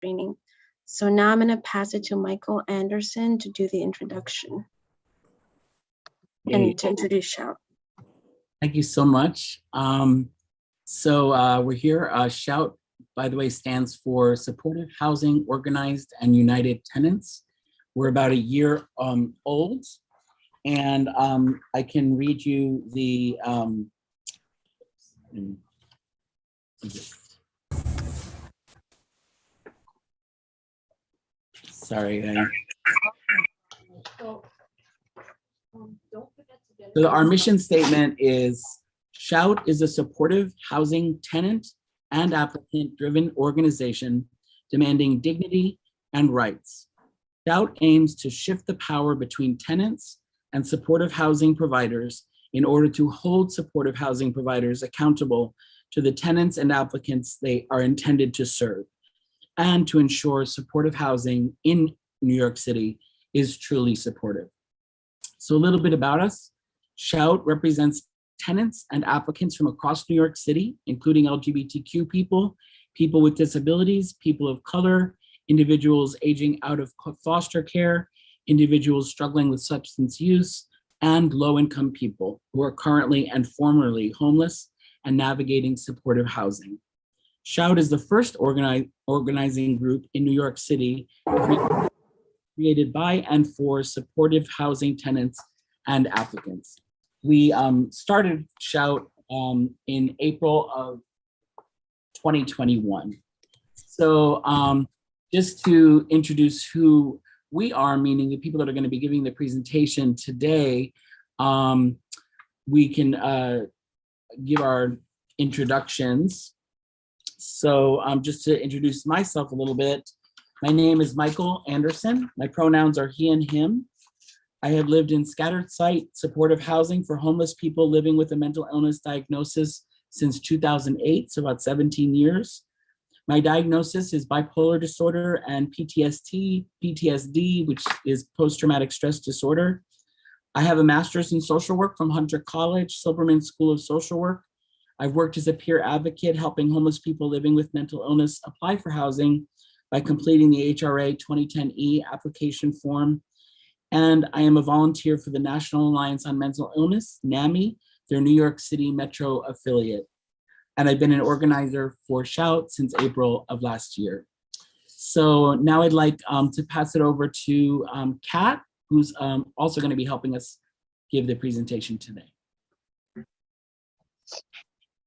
training. So now I'm going to pass it to Michael Anderson to do the introduction and to introduce Shout. Thank you so much. We're here. Shout, by the way, stands for Supportive Housing Organized and United Tenants. We're about a year old, and I can read you the So our mission statement is, Shout is a supportive housing tenant and applicant-driven organization demanding dignity and rights. Shout aims to shift the power between tenants and supportive housing providers in order to hold supportive housing providers accountable to the tenants and applicants they are intended to serve, and to ensure supportive housing in New York City is truly supportive. So a little bit about us. Shout represents tenants and applicants from across New York City, including LGBTQ people, people with disabilities, people of color, individuals aging out of foster care, individuals struggling with substance use, and low-income people who are currently and formerly homeless and navigating supportive housing. Shout is the first organizing group in New York City created by and for supportive housing tenants and applicants. We started Shout in April of 2021. So just to introduce who we are, meaning the people that are going to be giving the presentation today, we can give our introductions. So just to introduce myself a little bit, my name is Michael Anderson. My pronouns are he and him. I have lived in scattered site supportive housing for homeless people living with a mental illness diagnosis since 2008, so about 17 years. My diagnosis is bipolar disorder and PTSD, which is post-traumatic stress disorder. I have a master's in social work from Hunter College, Silberman School of Social Work. I've worked as a peer advocate, helping homeless people living with mental illness apply for housing by completing the HRA 2010E application form. And I am a volunteer for the National Alliance on Mental Illness, NAMI, their New York City Metro affiliate. And I've been an organizer for Shout since April of last year. So now I'd like to pass it over to Kat, who's also going to be helping us give the presentation today.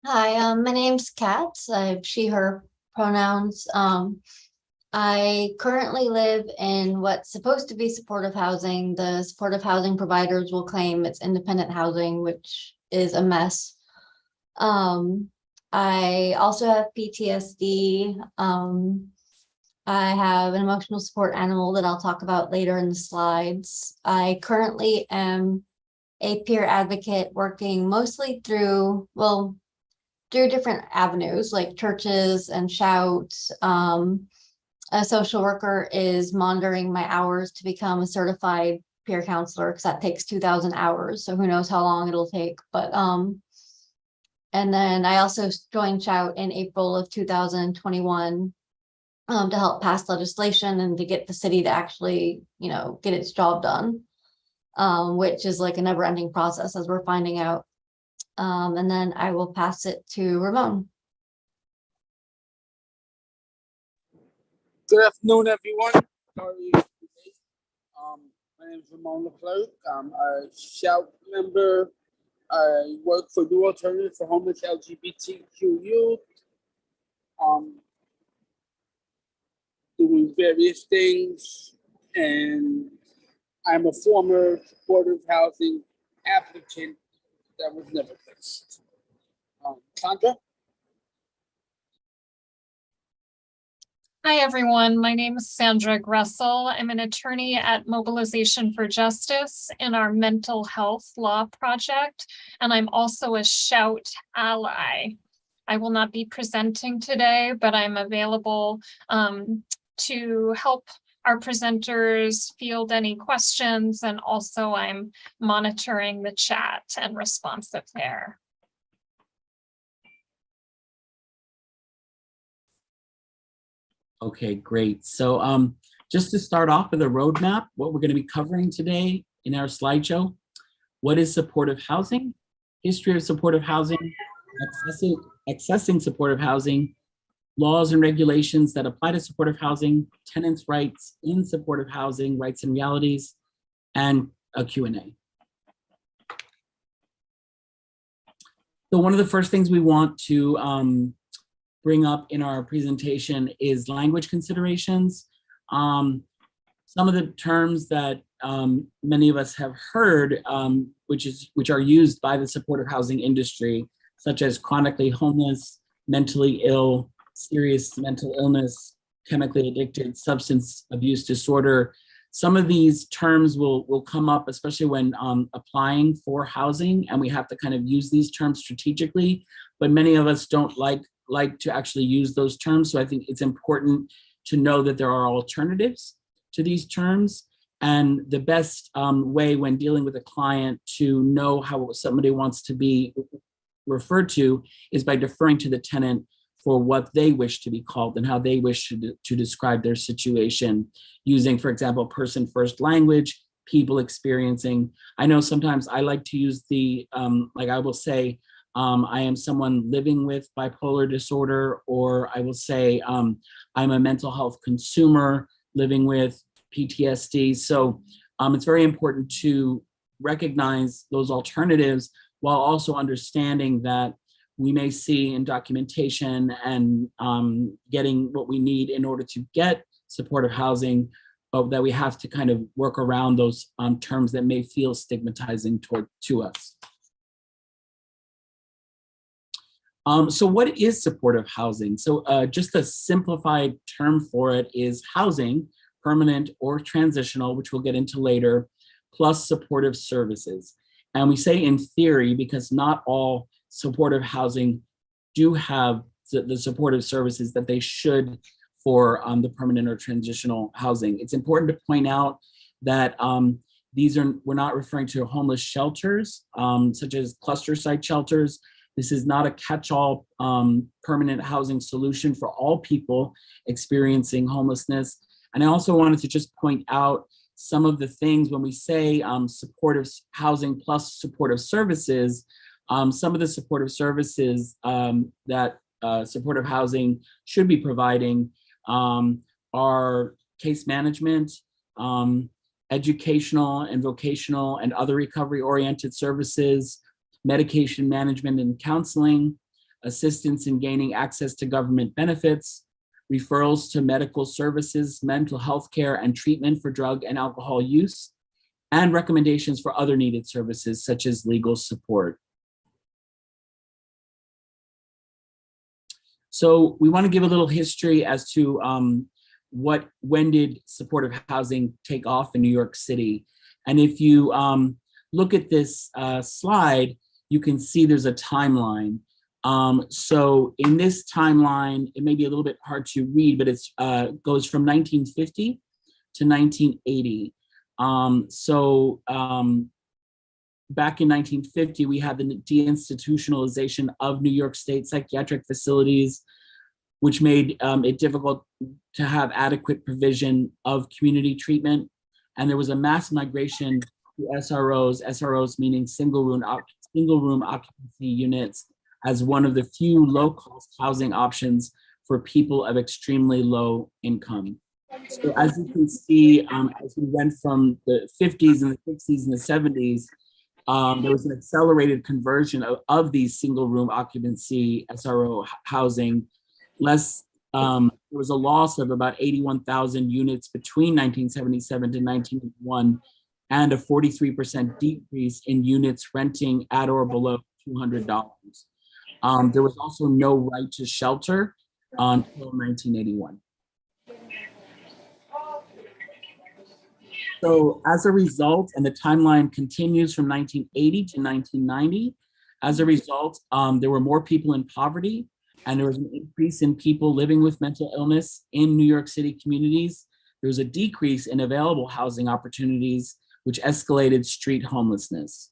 Hi, my name's Kat. I have she, her pronouns. I currently live in what's supposed to be supportive housing. The supportive housing providers will claim it's independent housing, which is a mess. I also have PTSD. I have an emotional support animal that I'll talk about later in the slides. I currently am a peer advocate working mostly through different avenues like churches and Shout. A social worker is monitoring my hours to become a certified peer counselor, because that takes 2,000 hours. So who knows how long it'll take. But and then I also joined Shout in April of 2021 to help pass legislation and to get the city to actually, get its job done, which is like a never-ending process, as we're finding out. And then I will pass it to Ramon. Good afternoon, everyone. Sorry. My name is Ramon Leclerc. I'm a Shout member. I work for New Alternative for Homeless LGBTQ youth. Doing various things, and I'm a former supportive housing applicant that was never fixed. Sandra? Hi, everyone. My name is Sandra Gressel. I'm an attorney at Mobilization for Justice in our mental health law project, and I'm also a Shout ally. I will not be presenting today, but I'm available to help our presenters field any questions, and also I'm monitoring the chat and responsive there. Okay, great. So just to start off with a roadmap, what we're going to be covering today in our slideshow. What is supportive housing? History of supportive housing, accessing supportive housing, laws and regulations that apply to supportive housing, tenants' rights in supportive housing, rights and realities, and a Q&A. So one of the first things we want to bring up in our presentation is language considerations. Some of the terms that many of us have heard, which are used by the supportive housing industry, such as chronically homeless, mentally ill, serious mental illness, chemically addicted, substance abuse disorder. Some of these terms will come up, especially when applying for housing, and we have to kind of use these terms strategically, but many of us don't like to actually use those terms. So I think it's important to know that there are alternatives to these terms. And the best way when dealing with a client to know how somebody wants to be referred to is by deferring to the tenant for what they wish to be called and how they wish to describe their situation, using, for example, person first language, people experiencing. I know sometimes I like to use the, like I will say, I am someone living with bipolar disorder, or I will say I'm a mental health consumer living with PTSD. So it's very important to recognize those alternatives while also understanding that we may see in documentation and getting what we need in order to get supportive housing, but that we have to kind of work around those terms that may feel stigmatizing to us. So what is supportive housing? So just a simplified term for it is housing, permanent or transitional, which we'll get into later, plus supportive services. And we say in theory because not all supportive housing do have the supportive services that they should for the permanent or transitional housing. It's important to point out that we're not referring to homeless shelters, such as cluster site shelters. This is not a catch-all permanent housing solution for all people experiencing homelessness. And I also wanted to just point out some of the things when we say supportive housing plus supportive services. Some of the supportive services that supportive housing should be providing are case management, educational and vocational and other recovery-oriented services, medication management and counseling, assistance in gaining access to government benefits, referrals to medical services, mental health care and treatment for drug and alcohol use, and recommendations for other needed services such as legal support. So we want to give a little history as to when did supportive housing take off in New York City. And if you look at this slide, you can see there's a timeline. So in this timeline, it may be a little bit hard to read, but it goes from 1950 to 1980. Back in 1950, we had the deinstitutionalization of New York State psychiatric facilities, which made it difficult to have adequate provision of community treatment. And there was a mass migration to SROs meaning single room occupancy units, as one of the few low-cost housing options for people of extremely low income. So as you can see, as we went from the 50s and the 60s and the 70s, there was an accelerated conversion of these single room occupancy SRO housing. There was a loss of about 81,000 units between 1977 to 1981, and a 43% decrease in units renting at or below $200. There was also no right to shelter until 1981. So as a result, and the timeline continues from 1980 to 1990, as a result, there were more people in poverty, and there was an increase in people living with mental illness in New York City communities. There was a decrease in available housing opportunities, which escalated street homelessness.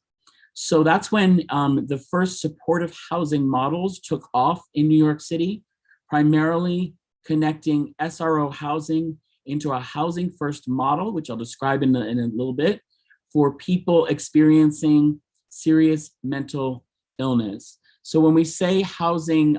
So that's when the first supportive housing models took off in New York City, primarily connecting SRO housing into a housing first model, which I'll describe in a little bit, for people experiencing serious mental illness. So when we say housing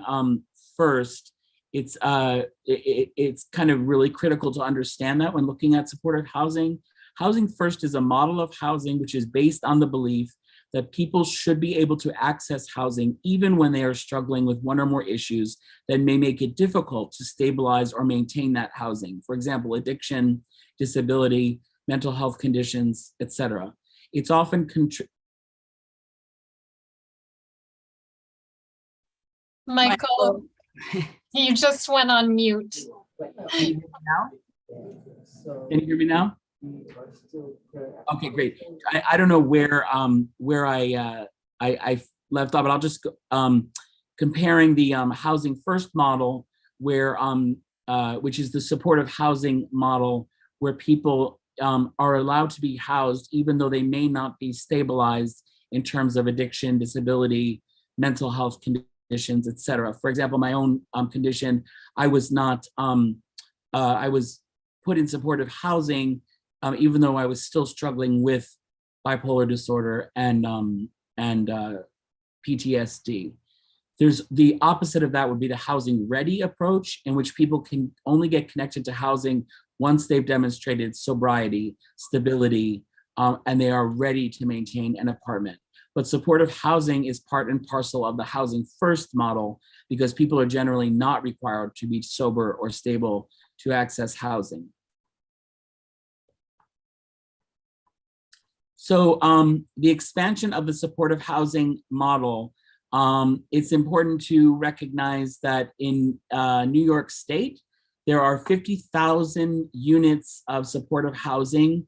first, it's kind of really critical to understand that when looking at supportive housing. Housing first is a model of housing which is based on the belief that people should be able to access housing even when they are struggling with one or more issues that may make it difficult to stabilize or maintain that housing. For example, addiction, disability, mental health conditions, etc. It's often Michael, you just went on mute. Can you hear me now? Can you hear me now? Okay, great. I don't know where I left off, but I'll just comparing the housing first model, where which is the supportive housing model, where people are allowed to be housed even though they may not be stabilized in terms of addiction, disability, mental health conditions, etc. For example, my own condition, I was not I was put in supportive housing even though I was still struggling with bipolar disorder and PTSD. There's the opposite of that would be the housing ready approach, in which people can only get connected to housing once they've demonstrated sobriety, stability, and they are ready to maintain an apartment. But supportive housing is part and parcel of the housing first model, because people are generally not required to be sober or stable to access housing. So the expansion of the supportive housing model, it's important to recognize that in New York State, there are 50,000 units of supportive housing,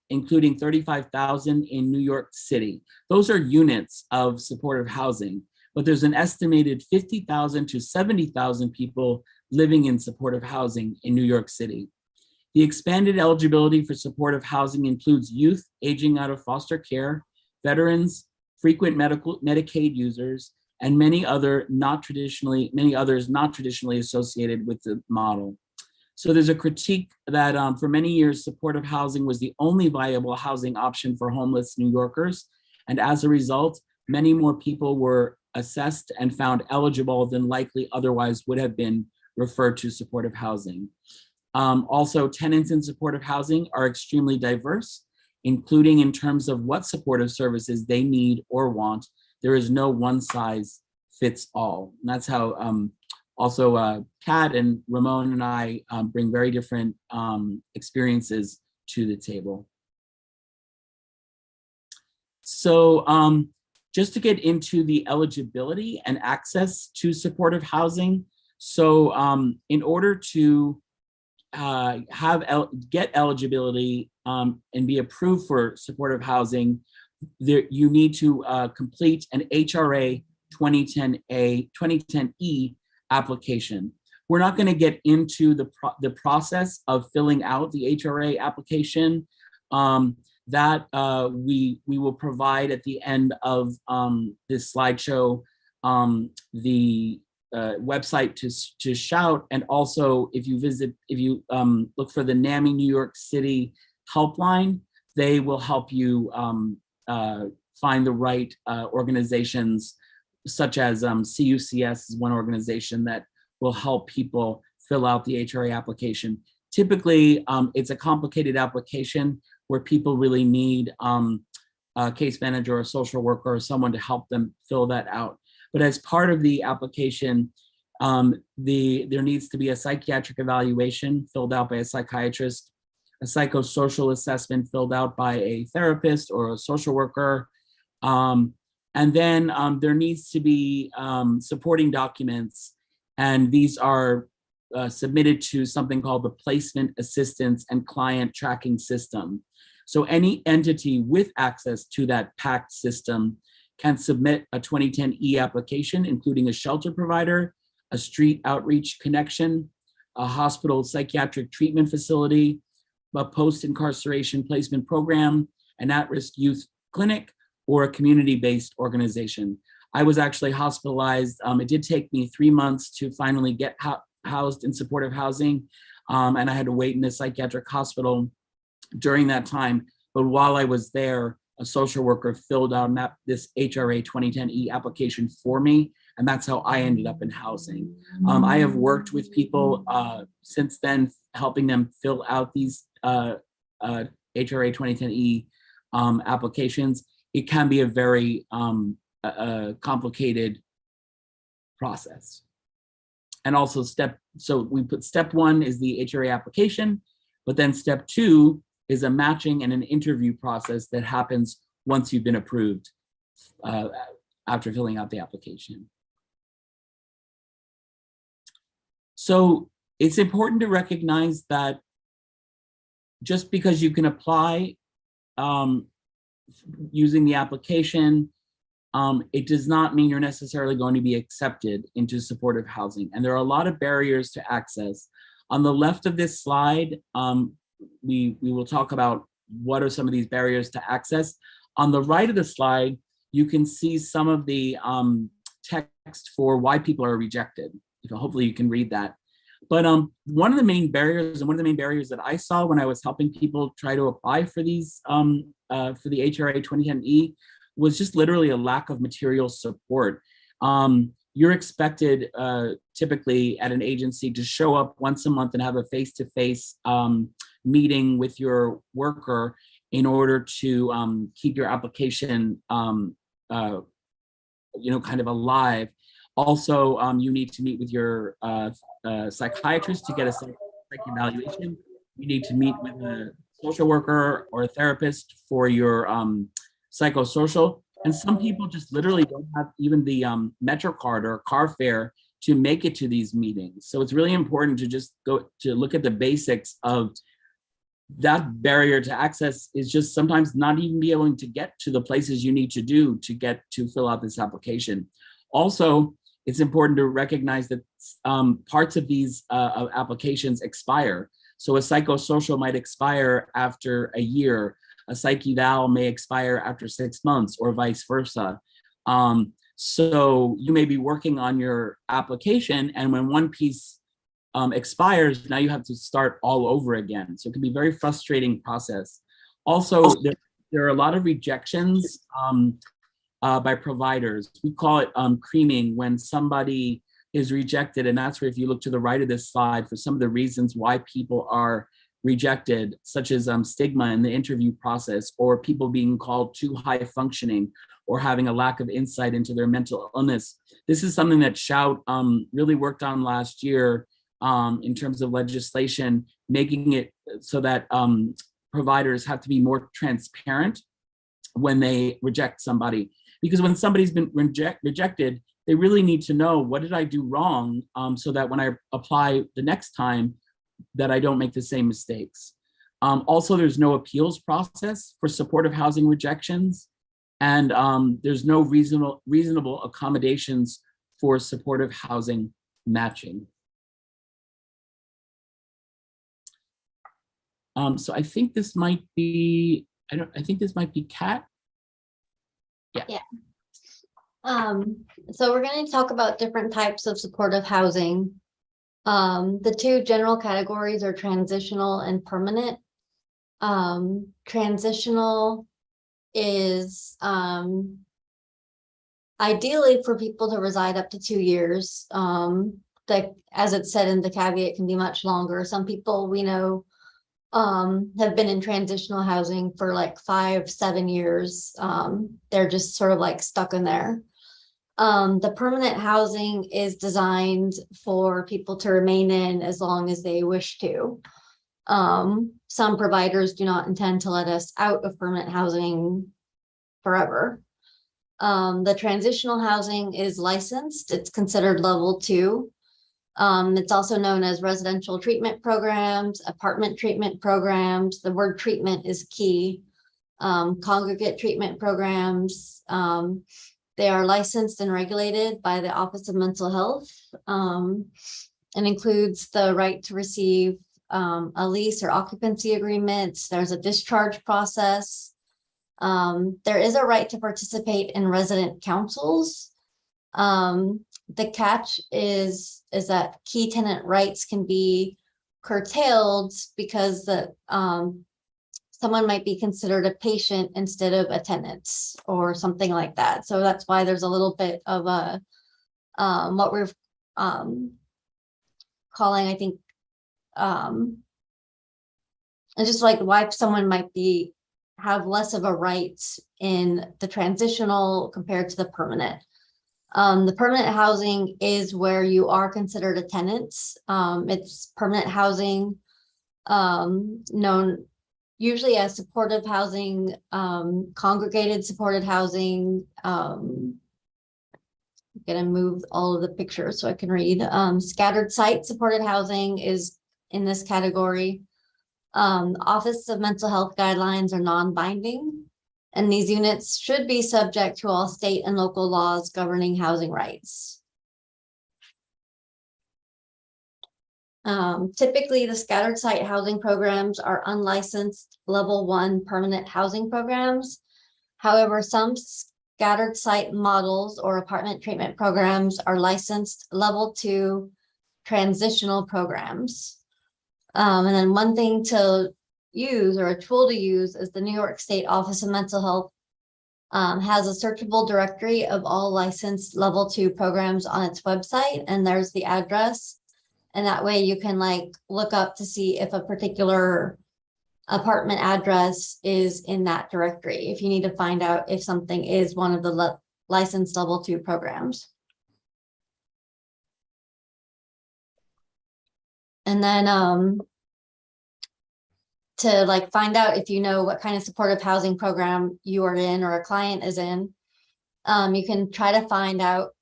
including 35,000 in New York City. Those are units of supportive housing, but there's an estimated 50,000 to 70,000 people living in supportive housing in New York City. The expanded eligibility for supportive housing includes youth aging out of foster care, veterans, frequent Medicaid users, and many others not traditionally associated with the model. So there's a critique that for many years, supportive housing was the only viable housing option for homeless New Yorkers. And as a result, many more people were assessed and found eligible than likely otherwise would have been referred to supportive housing. Also, tenants in supportive housing are extremely diverse, including in terms of what supportive services they need or want. There is no one size fits all. And that's how also Kat and Ramon and I bring very different experiences to the table. So just to get into the eligibility and access to supportive housing. So in order to get eligibility and be approved for supportive housing, you need to complete an HRA 2010E application. We're not going to get into the process of filling out the HRA application. That we will provide at the end of this slideshow the website to shout, and also if you look for the NAMI New York City helpline, they will help you find the right organizations, such as CUCS is one organization that will help people fill out the HRA application. Typically, it's a complicated application where people really need a case manager or a social worker or someone to help them fill that out. But as part of the application, there needs to be a psychiatric evaluation filled out by a psychiatrist, a psychosocial assessment filled out by a therapist or a social worker. And then there needs to be supporting documents, and these are submitted to something called the Placement Assistance and Client Tracking System. So any entity with access to that PACT system can submit a 2010E application, including a shelter provider, a street outreach connection, a hospital psychiatric treatment facility, a post-incarceration placement program, an at-risk youth clinic, or a community-based organization. I was actually hospitalized. It did take me 3 months to finally get housed in supportive housing, and I had to wait in a psychiatric hospital during that time. But while I was there, a social worker filled out this HRA 2010E application for me, and that's how I ended up in housing. I have worked with people since then, helping them fill out these HRA 2010E applications. It can be a very complicated process. And also so we put step 1 is the HRA application, but then step 2 is a matching and an interview process that happens once you've been approved after filling out the application. So it's important to recognize that just because you can apply using the application, it does not mean you're necessarily going to be accepted into supportive housing. And there are a lot of barriers to access. On the left of this slide, we will talk about what are some of these barriers to access. On the right of the slide, you can see some of the text for why people are rejected. Hopefully you can read that. But one of the main barriers, and one of the main barriers that I saw when I was helping people try to apply for these, for the HRA 2010E, was just literally a lack of material support. You're expected typically at an agency to show up once a month and have a face-to-face meeting with your worker in order to keep your application kind of alive. Also, you need to meet with your psychiatrist to get a psych evaluation. You need to meet with a social worker or a therapist for your psychosocial. And some people just literally don't have even the Metro card or car fare to make it to these meetings. So it's really important to just go to look at the basics of that. Barrier to access is just sometimes not even be able to get to the places you need to do to get to fill out this application. Also, it's important to recognize that parts of these applications expire. So a psychosocial might expire after a year. A psych eval may expire after 6 months, or vice versa. So you may be working on your application, and when one piece expires, now you have to start all over again. So it can be a very frustrating process. Also, there are a lot of rejections by providers. We call it creaming, when somebody is rejected, and that's where, if you look to the right of this slide, for some of the reasons why people are rejected, such as stigma in the interview process, or people being called too high functioning, or having a lack of insight into their mental illness. This is something that Shout really worked on last year in terms of legislation, making it so that providers have to be more transparent when they reject somebody. Because when somebody's been rejected, they really need to know, what did I do wrong, so that when I apply the next time, that I don't make the same mistakes. Also, there's no appeals process for supportive housing rejections, and there's no reasonable accommodations for supportive housing matching. So I think this might be, I think this might be Kat. Yeah. So we're going to talk about different types of supportive housing. The two general categories are transitional and permanent. Transitional is ideally for people to reside up to 2 years. Like, as it said in the caveat, can be much longer. Some people we know have been in transitional housing for like 5-7 years. They're just sort of like stuck in there. The permanent housing is designed for people to remain in as long as they wish to. Some providers do not intend to let us out of permanent housing forever. The transitional housing is licensed. It's considered level 2. It's also known as residential treatment programs, apartment treatment programs. The word treatment is key. Congregate treatment programs. They are licensed and regulated by the Office of Mental Health, and includes the right to receive a lease or occupancy agreements. There's a discharge process. There is a right to participate in resident councils. the catch is that key tenant rights can be curtailed because someone might be considered a patient instead of a tenant or something like that. So that's why there's a little bit of a what we're calling, I think, and just like why someone might have less of a right in the transitional compared to the permanent. The permanent housing is where you are considered a tenant. It's permanent housing, known usually as supportive housing, congregated supported housing. I'm gonna move all of the pictures so I can read. Scattered site supported housing is in this category. Office of Mental Health guidelines are non-binding, and these units should be subject to all state and local laws governing housing rights. Typically, the scattered site housing programs are unlicensed level 1 permanent housing programs. However, some scattered site models or apartment treatment programs are licensed level 2 transitional programs. And then one thing to use, or a tool to use, is the New York State Office of Mental Health has a searchable directory of all licensed level 2 programs on its website, and there's the address. And that way you can like look up to see if a particular apartment address is in that directory, if you need to find out if something is one of the licensed level 2 programs. And then to like find out if you know what kind of supportive housing program you are in or a client is in, you can try to find out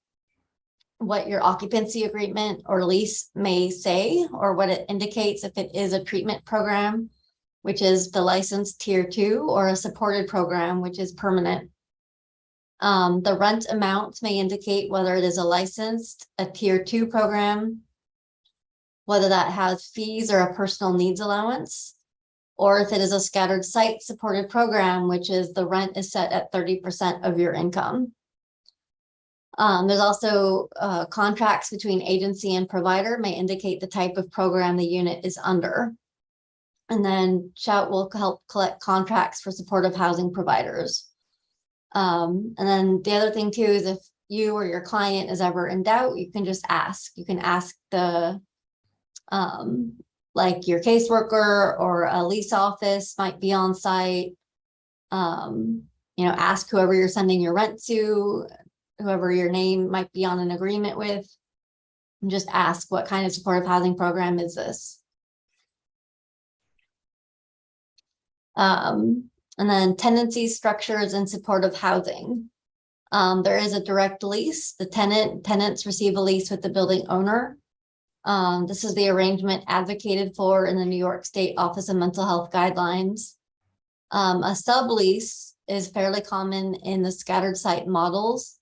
what your occupancy agreement or lease may say, or what it indicates if it is a treatment program, which is the licensed tier 2, or a supported program, which is permanent. The rent amount may indicate whether it is a licensed, a tier 2 program, whether that has fees or a personal needs allowance, or if it is a scattered site supported program, which is the rent is set at 30% of your income. There's also contracts between agency and provider may indicate the type of program the unit is under. And then Shout will help collect contracts for supportive housing providers. And then the other thing too is if you or your client is ever in doubt, you can just ask. You can ask the like your caseworker or a lease office might be on site. You know, ask whoever you're sending your rent to, whoever your name might be on an agreement with, and just ask, what kind of supportive housing program is this? And then tenancy structures and supportive housing. There is a direct lease. The tenants receive a lease with the building owner. This is the arrangement advocated for in the New York State Office of Mental Health guidelines. A sublease is fairly common in the scattered site models.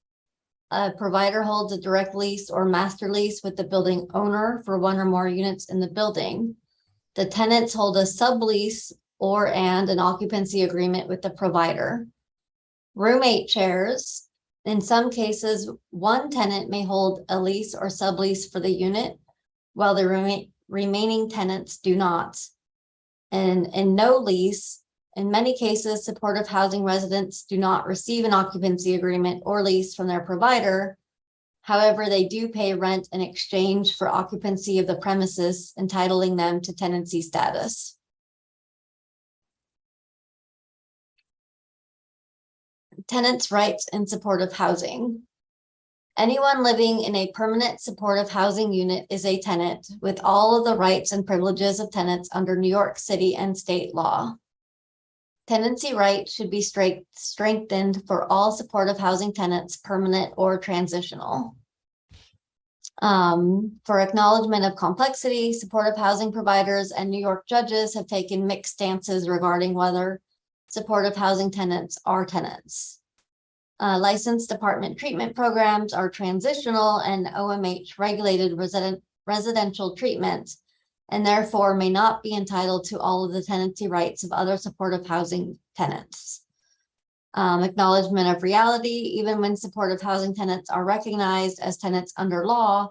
A provider holds a direct lease or master lease with the building owner for one or more units in the building. The tenants hold a sublease and an occupancy agreement with the provider. Roommate shares. In some cases, one tenant may hold a lease or sublease for the unit, while the remaining tenants do not. And no lease, in many cases, supportive housing residents do not receive an occupancy agreement or lease from their provider. However, they do pay rent in exchange for occupancy of the premises, entitling them to tenancy status. Tenants' rights in supportive housing. Anyone living in a permanent supportive housing unit is a tenant with all of the rights and privileges of tenants under New York City and state law. Tenancy rights should be strengthened for all supportive housing tenants, permanent or transitional. For acknowledgement of complexity, supportive housing providers and New York judges have taken mixed stances regarding whether supportive housing tenants are tenants. Licensed apartment treatment programs are transitional and OMH regulated residential treatment, and therefore may not be entitled to all of the tenancy rights of other supportive housing tenants. Acknowledgement of reality, even when supportive housing tenants are recognized as tenants under law,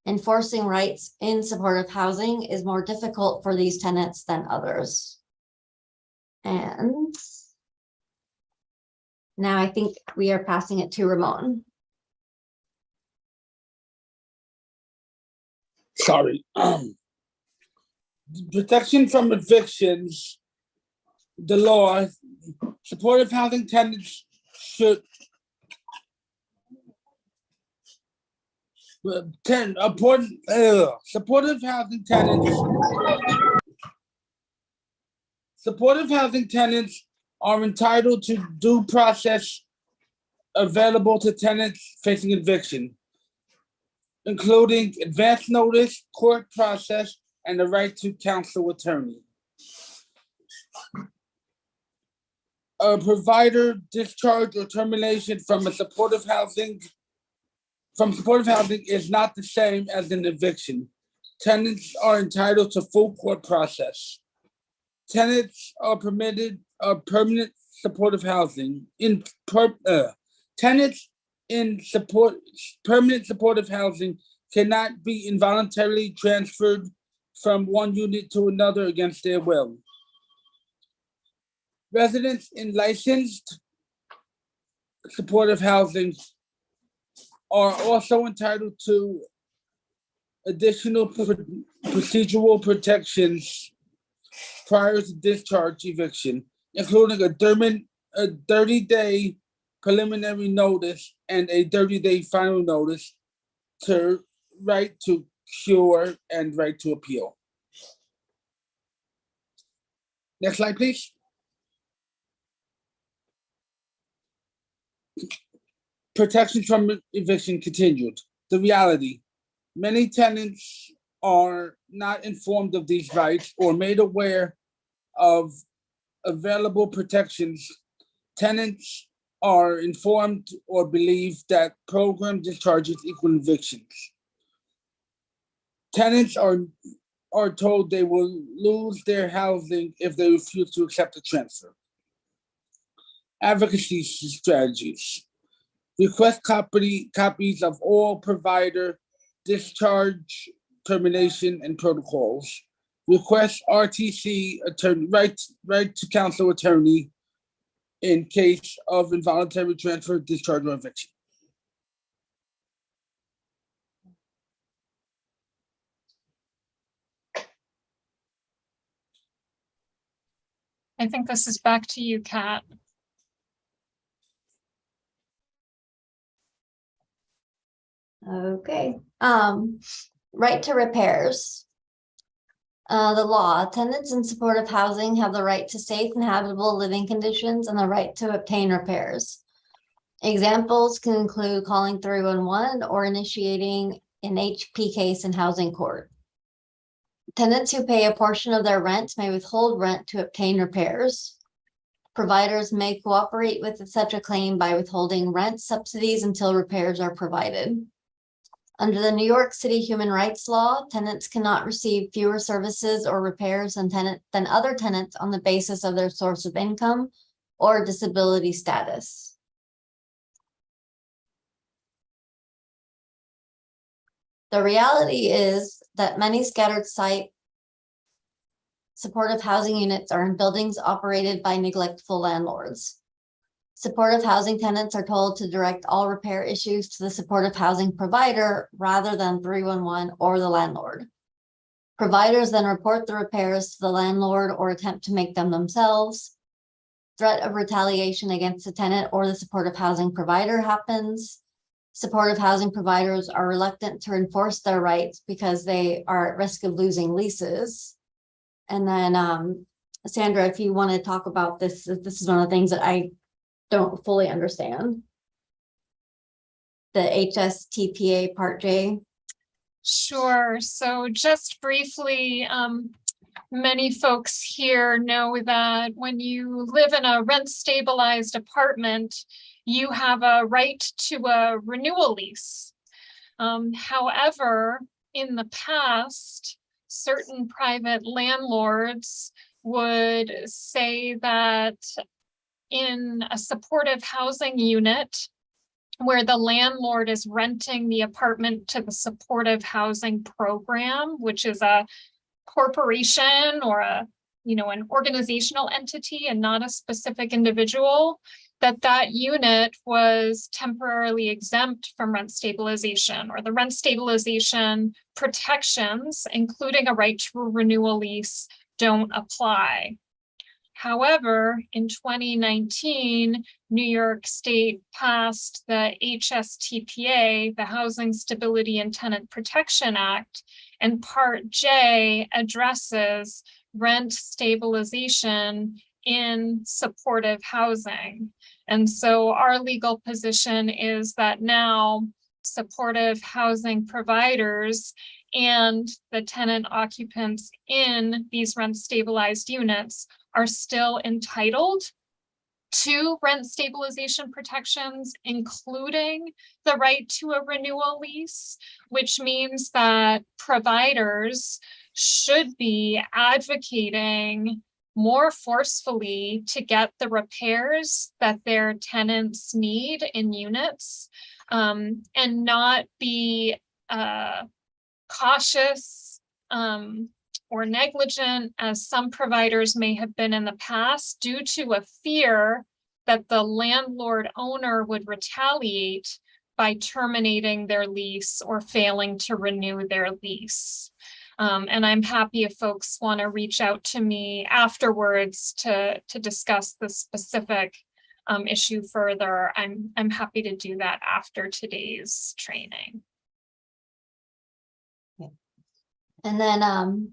enforcing rights in supportive housing is more difficult for these tenants than others. And now I think we are passing it to Ramon. Sorry. Protection from evictions. The law, supportive housing tenants should supportive housing tenants are entitled to due process available to tenants facing eviction, including advance notice, court process, and the right to counsel attorney. A provider discharge or termination from supportive housing is not the same as an eviction. Tenants are entitled to full court process. Tenants are permitted permanent supportive housing. Tenants in permanent supportive housing cannot be involuntarily transferred from one unit to another against their will. Residents in licensed supportive housing are also entitled to additional procedural protections prior to discharge eviction, including a 30-day preliminary notice and a 30-day final notice, to right to cure and right to appeal. Next slide, please. Protection from eviction continued. The reality, many tenants are not informed of these rights or made aware of available protections. Tenants are informed or believe that program discharges equal evictions. Tenants are told they will lose their housing if they refuse to accept a transfer. Advocacy strategies. Request copies of all provider discharge, termination, and protocols. Request RTC attorney right to counsel attorney in case of involuntary transfer, discharge, or eviction. I think this is back to you, Kat. Okay, right to repairs. The law, tenants in supportive housing have the right to safe and habitable living conditions and the right to obtain repairs. Examples can include calling 311 or initiating an HP case in housing court. Tenants who pay a portion of their rent may withhold rent to obtain repairs. Providers may cooperate with such a claim by withholding rent subsidies until repairs are provided. Under the New York City Human Rights Law, tenants cannot receive fewer services or repairs than other tenants on the basis of their source of income or disability status. The reality is that many scattered site supportive housing units are in buildings operated by neglectful landlords. Supportive housing tenants are told to direct all repair issues to the supportive housing provider rather than 311 or the landlord. Providers then report the repairs to the landlord or attempt to make them themselves. Threat of retaliation against the tenant or the supportive housing provider happens. Supportive housing providers are reluctant to enforce their rights because they are at risk of losing leases. And then Sandra, if you want to talk about this, this is one of the things that I don't fully understand. The HSTPA Part J. Sure. So just briefly, many folks here know that when you live in a rent stabilized apartment, you have a right to a renewal lease. However, in the past, certain private landlords would say that in a supportive housing unit where the landlord is renting the apartment to the supportive housing program, which is a corporation or an organizational entity and not a specific individual, that unit was temporarily exempt from rent stabilization, or the rent stabilization protections, including a right to a renewal lease, don't apply. However, in 2019, New York State passed the HSTPA, the Housing Stability and Tenant Protection Act, and Part J addresses rent stabilization in supportive housing. And so our legal position is that now supportive housing providers and the tenant occupants in these rent stabilized units are still entitled to rent stabilization protections, including the right to a renewal lease, which means that providers should be advocating more forcefully to get the repairs that their tenants need in units, and not be cautious or negligent, as some providers may have been in the past, due to a fear that the landlord owner would retaliate by terminating their lease or failing to renew their lease. And I'm happy if folks want to reach out to me afterwards to discuss the specific issue further. I'm happy to do that after today's training. And then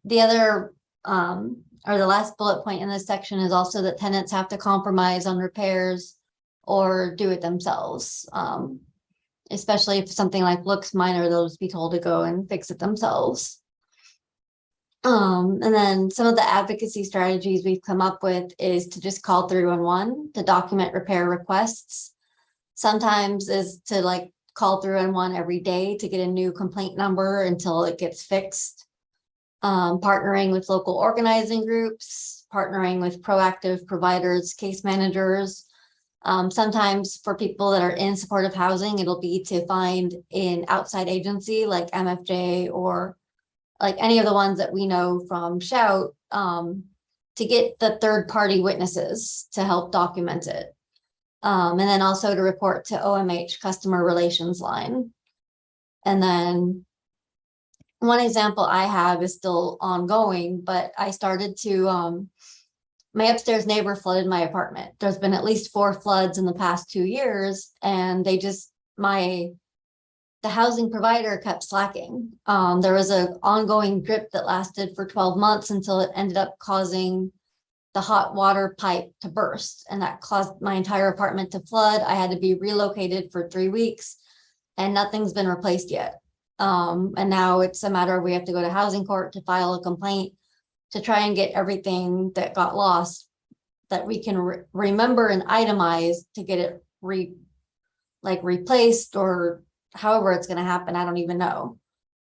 the other or the last bullet point in this section is also that tenants have to compromise on repairs or do it themselves. Especially if something like looks minor, they'll just be told to go and fix it themselves. And then some of the advocacy strategies we've come up with is to just call 311 to document repair requests. Sometimes is to call 311 every day to get a new complaint number until it gets fixed. Partnering with local organizing groups, partnering with proactive providers, case managers. Sometimes for people that are in supportive housing, it'll be to find an outside agency like MFJ or like any of the ones that we know from Shout, to get the third-party witnesses to help document it. And then also to report to OMH customer relations line. And then one example I have is still ongoing, but I started to, my upstairs neighbor flooded my apartment. There's been at least 4 floods in the past 2 years, and they just, the housing provider kept slacking. There was an ongoing drip that lasted for 12 months until it ended up causing the hot water pipe to burst, and that caused my entire apartment to flood. I had to be relocated for 3 weeks, and nothing's been replaced yet. And now it's a matter of we have to go to housing court to file a complaint to try and get everything that got lost that we can remember and itemize to get it replaced, or however it's going to happen. I don't even know.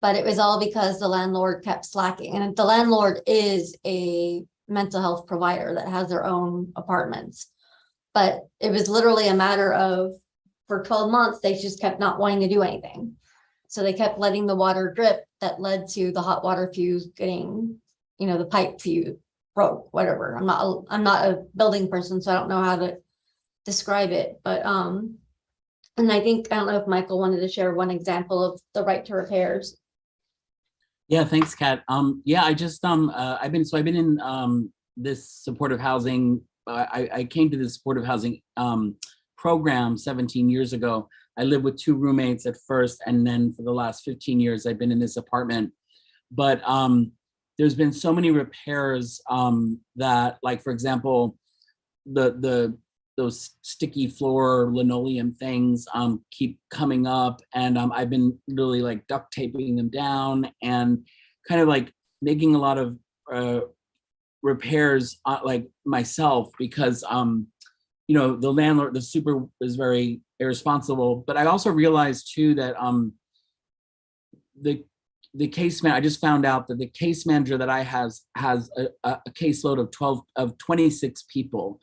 But it was all because the landlord kept slacking, and the landlord is a mental health provider that has their own apartments. But it was literally a matter of, for 12 months, they just kept not wanting to do anything. So they kept letting the water drip that led to the hot water fuse getting, the pipe fuse broke, whatever. I'm not a building person, so I don't know how to describe it. But and I don't know if Michael wanted to share one example of the right to repairs. Yeah, thanks, Kat. Yeah, I just I've been in this supportive housing. I came to this supportive housing program 17 years ago. I lived with 2 roommates at first, and then for the last 15 years, I've been in this apartment. But there's been so many repairs that, like, for example, those sticky floor linoleum things keep coming up, and I've been really duct taping them down and kind of making a lot of repairs myself, because the landlord, the super, is very irresponsible. But I also realized too that the case man, I just found out that the case manager that I has a caseload of 26 people.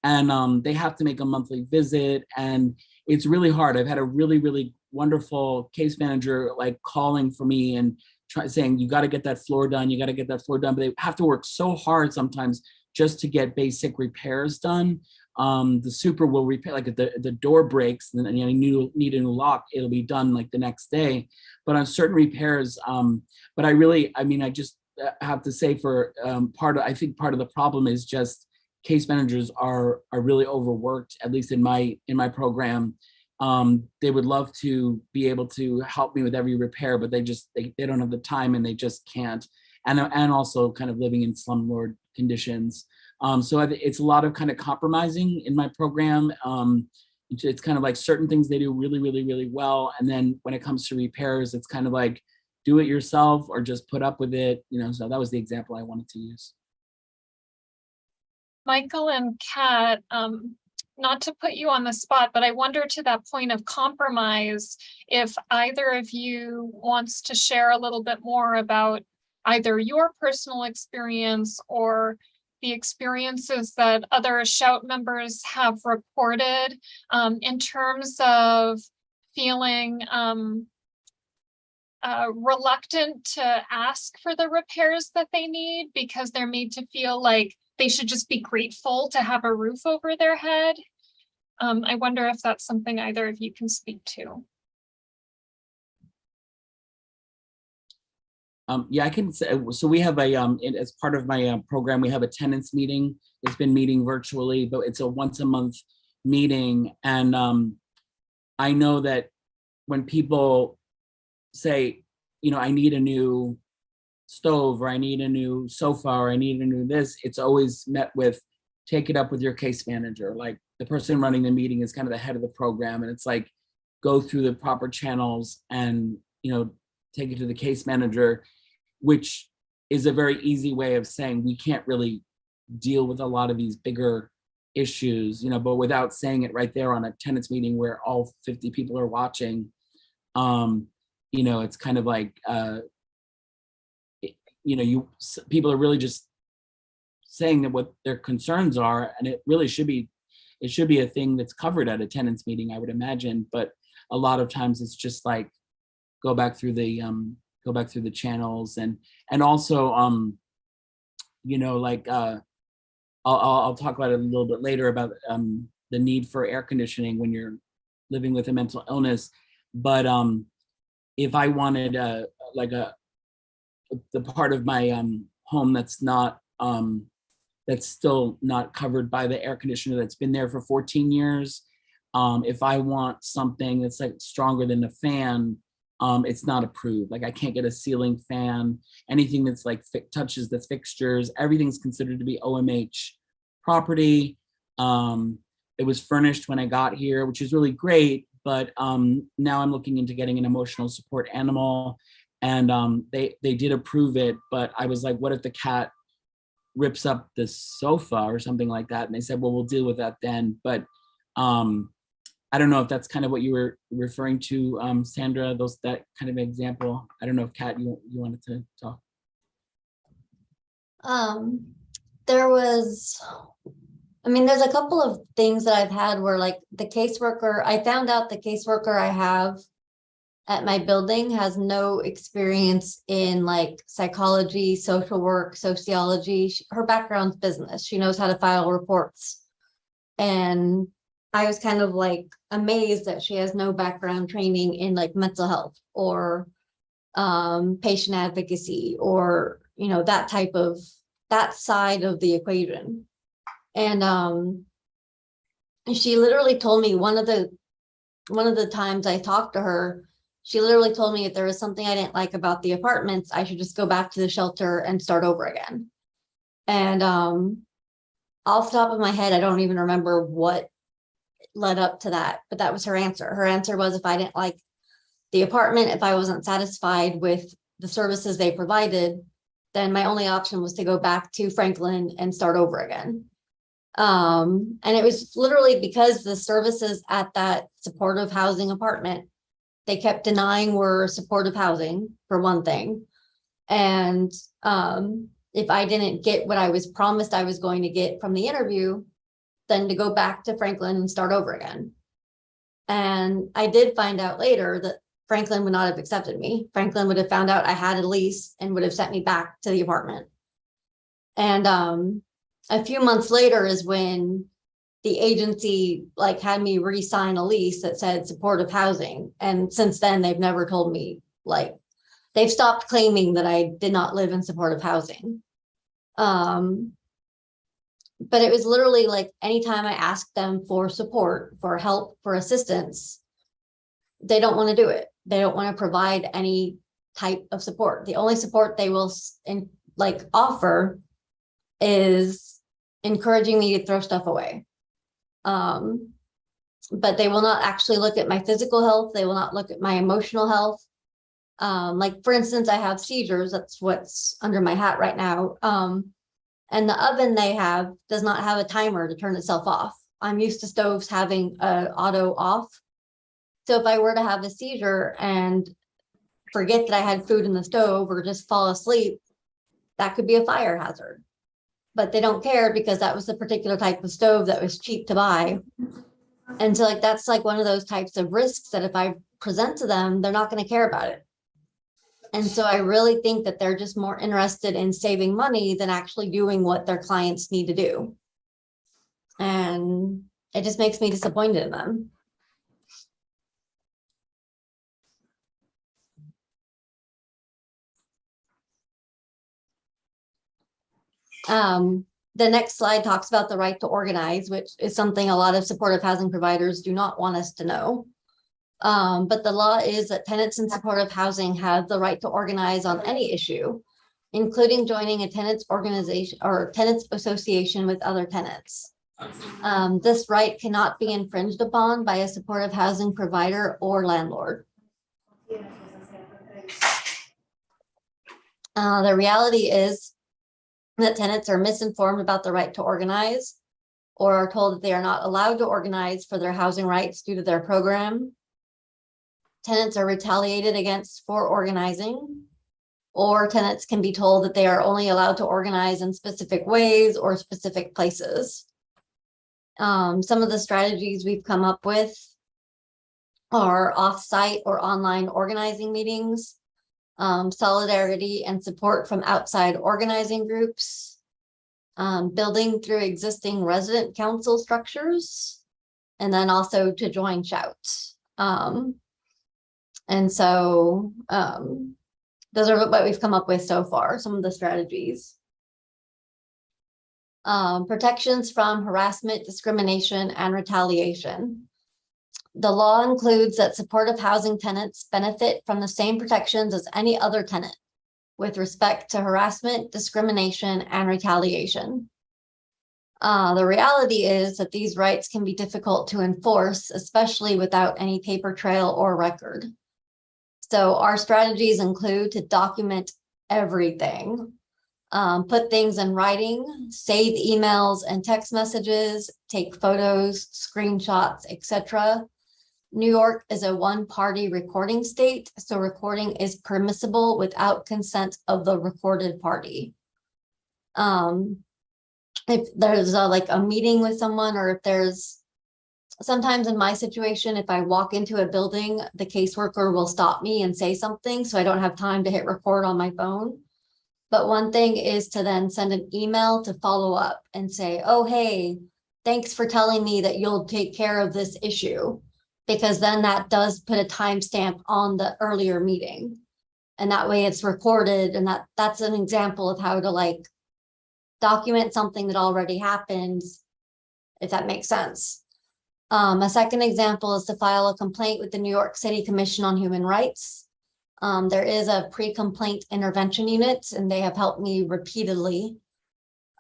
and they have to make a monthly visit, and it's really hard. I've had a really, really wonderful case manager like calling for me and saying, you got to get that floor done, you got to get that floor done, but they have to work so hard sometimes just to get basic repairs done. The super will repair, like if the door breaks and then you need a new lock, it'll be done like the next day. But on certain repairs, but I just have to say for I think part of the problem is just case managers are really overworked, at least in my program. They would love to be able to help me with every repair, but they don't have the time and they just can't. And also kind of living in slumlord conditions. So it's a lot of kind of compromising in my program. It's kind of like certain things they do really, really, really well. And then when it comes to repairs, it's kind of like do it yourself or just put up with it. So that was the example I wanted to use. Michael and Kat, not to put you on the spot, but I wonder to that point of compromise, if either of you wants to share a little bit more about either your personal experience or the experiences that other Shout members have reported in terms of feeling reluctant to ask for the repairs that they need because they're made to feel like they should just be grateful to have a roof over their head. I wonder if that's something either of you can speak to. Yeah, I can say, so we have as part of my program, we have a tenants meeting. It's been meeting virtually, but it's a once a month meeting. And I know that when people say, I need a new stove, or I need a new sofa, or I need a new this, it's always met with, take it up with your case manager. Like the person running the meeting is kind of the head of the program. And it's like, go through the proper channels and, take it to the case manager, which is a very easy way of saying we can't really deal with a lot of these bigger issues, but without saying it right there on a tenants meeting where all 50 people are watching, it's kind of like, people are really just saying that what their concerns are, and it really should be a thing that's covered at a tenants meeting, I would imagine. But a lot of times it's just like, go back through the channels and also, I'll talk about it a little bit later about the need for air conditioning when you're living with a mental illness. But if I wanted the part of my home that's not that's still not covered by the air conditioner that's been there for 14 years, if I want something that's like stronger than a fan, it's not approved. Like I can't get a ceiling fan, anything that's like touches the fixtures, everything's considered to be OMH property. It was furnished when I got here, which is really great, but now I'm looking into getting an emotional support animal, and they did approve it, but I was like, what if the cat rips up the sofa or something like that? And they said, well, we'll deal with that then. But I don't know if that's kind of what you were referring to, Sandra, that kind of example. I don't know if Kat, you wanted to talk. There's a couple of things that I've had where like the caseworker, I found out the caseworker I have at my building has no experience in like psychology, social work, sociology. Her background's business. She knows how to file reports. And I was kind of like amazed that she has no background training in like mental health or patient advocacy or, that side of the equation. And she literally told me one of the times I talked to her, she literally told me if there was something I didn't like about the apartments, I should just go back to the shelter and start over again. And off the top of my head, I don't even remember what led up to that, but that was her answer. Her answer was, if I didn't like the apartment, if I wasn't satisfied with the services they provided, then my only option was to go back to Franklin and start over again. And it was literally because the services at that supportive housing apartment, they kept denying were supportive housing, for one thing. And if I didn't get what I was promised I was going to get from the interview, than to go back to Franklin and start over again. And I did find out later that Franklin would not have accepted me. Franklin would have found out I had a lease and would have sent me back to the apartment. And a few months later is when the agency like had me re-sign a lease that said supportive housing. And since then, they've never told me, like, they've stopped claiming that I did not live in supportive housing. But it was literally like anytime I asked them for support, for help, for assistance, they don't want to do it. They don't want to provide any type of support. The only support they will offer is encouraging me to throw stuff away. But they will not actually look at my physical health. They will not look at my emotional health. Like for instance, I have seizures. That's what's under my hat right now. And the oven they have does not have a timer to turn itself off. I'm used to stoves having an auto off. So if I were to have a seizure and forget that I had food in the stove or just fall asleep, that could be a fire hazard. But they don't care because that was the particular type of stove that was cheap to buy. And so like that's like one of those types of risks that if I present to them, they're not going to care about it. And so I really think that they're just more interested in saving money than actually doing what their clients need to do. And it just makes me disappointed in them. The next slide talks about the right to organize, which is something a lot of supportive housing providers do not want us to know. But the law is that tenants in supportive housing have the right to organize on any issue, including joining a tenants organization or tenants association with other tenants. This right cannot be infringed upon by a supportive housing provider or landlord. The reality is that tenants are misinformed about the right to organize or are told that they are not allowed to organize for their housing rights due to their program. Tenants are retaliated against for organizing, or tenants can be told that they are only allowed to organize in specific ways or specific places. Some of the strategies we've come up with are off-site or online organizing meetings, solidarity and support from outside organizing groups, building through existing resident council structures, and then also to join Shout. And so those are what we've come up with so far, some of the strategies. Protections from harassment, discrimination, and retaliation. The law includes that supportive housing tenants benefit from the same protections as any other tenant with respect to harassment, discrimination, and retaliation. The reality is that these rights can be difficult to enforce, especially without any paper trail or record. So our strategies include to document everything, put things in writing, save emails and text messages, take photos, screenshots, etc. New York is a one-party recording state, so recording is permissible without consent of the recorded party. If there's a meeting with someone, or if there's sometimes in my situation, if I walk into a building, the caseworker will stop me and say something, so I don't have time to hit record on my phone. But one thing is to then send an email to follow up and say, oh, hey, thanks for telling me that you'll take care of this issue, because then that does put a timestamp on the earlier meeting. And that way it's recorded, and that's an example of how to document something that already happened, if that makes sense. A second example is to file a complaint with the New York City Commission on Human Rights. There is a pre-complaint intervention unit, and they have helped me repeatedly.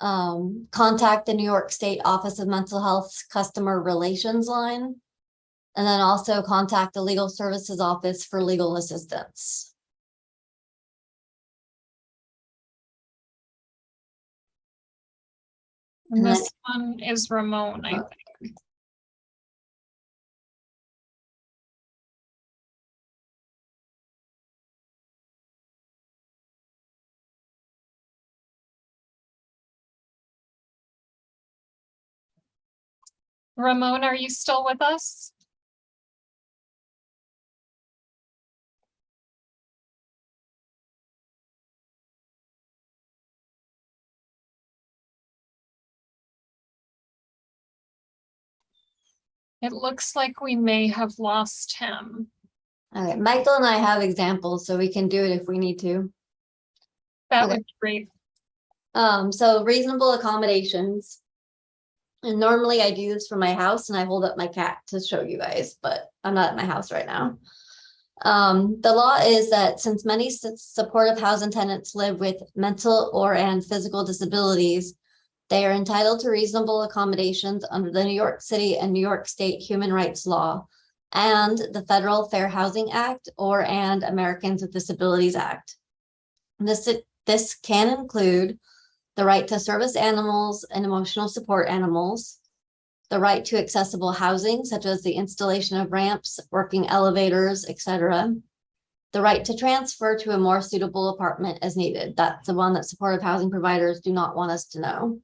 Contact the New York State Office of Mental Health's Customer Relations line, and then also contact the Legal Services Office for legal assistance. And this one is Ramon, I think. Ramon, are you still with us? It looks like we may have lost him. Okay, Michael and I have examples, so we can do it if we need to. That Okay. would be great. So reasonable accommodations. And normally I do this for my house and I hold up my cat to show you guys, but I'm not at my house right now. The law is that since many supportive housing tenants live with mental and physical disabilities, they are entitled to reasonable accommodations under the New York City and New York State human rights law and the Federal Fair Housing Act and Americans with Disabilities Act. This can include the right to service animals and emotional support animals, the right to accessible housing, such as the installation of ramps, working elevators, etc., the right to transfer to a more suitable apartment as needed. That's the one that supportive housing providers do not want us to know.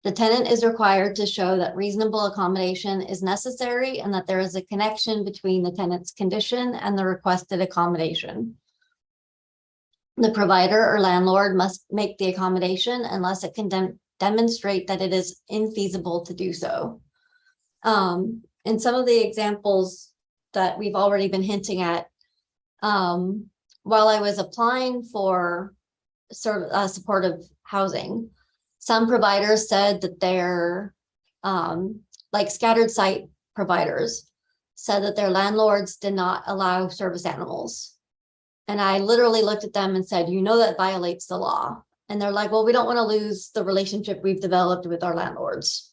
The tenant is required to show that reasonable accommodation is necessary and that there is a connection between the tenant's condition and the requested accommodation. The provider or landlord must make the accommodation unless it can demonstrate that it is infeasible to do so. And some of the examples that we've already been hinting at, while I was applying for supportive housing, some providers said that they're like scattered site providers said that their landlords did not allow service animals. And I literally looked at them and said, you know, that violates the law. And they're like, well, we don't want to lose the relationship we've developed with our landlords.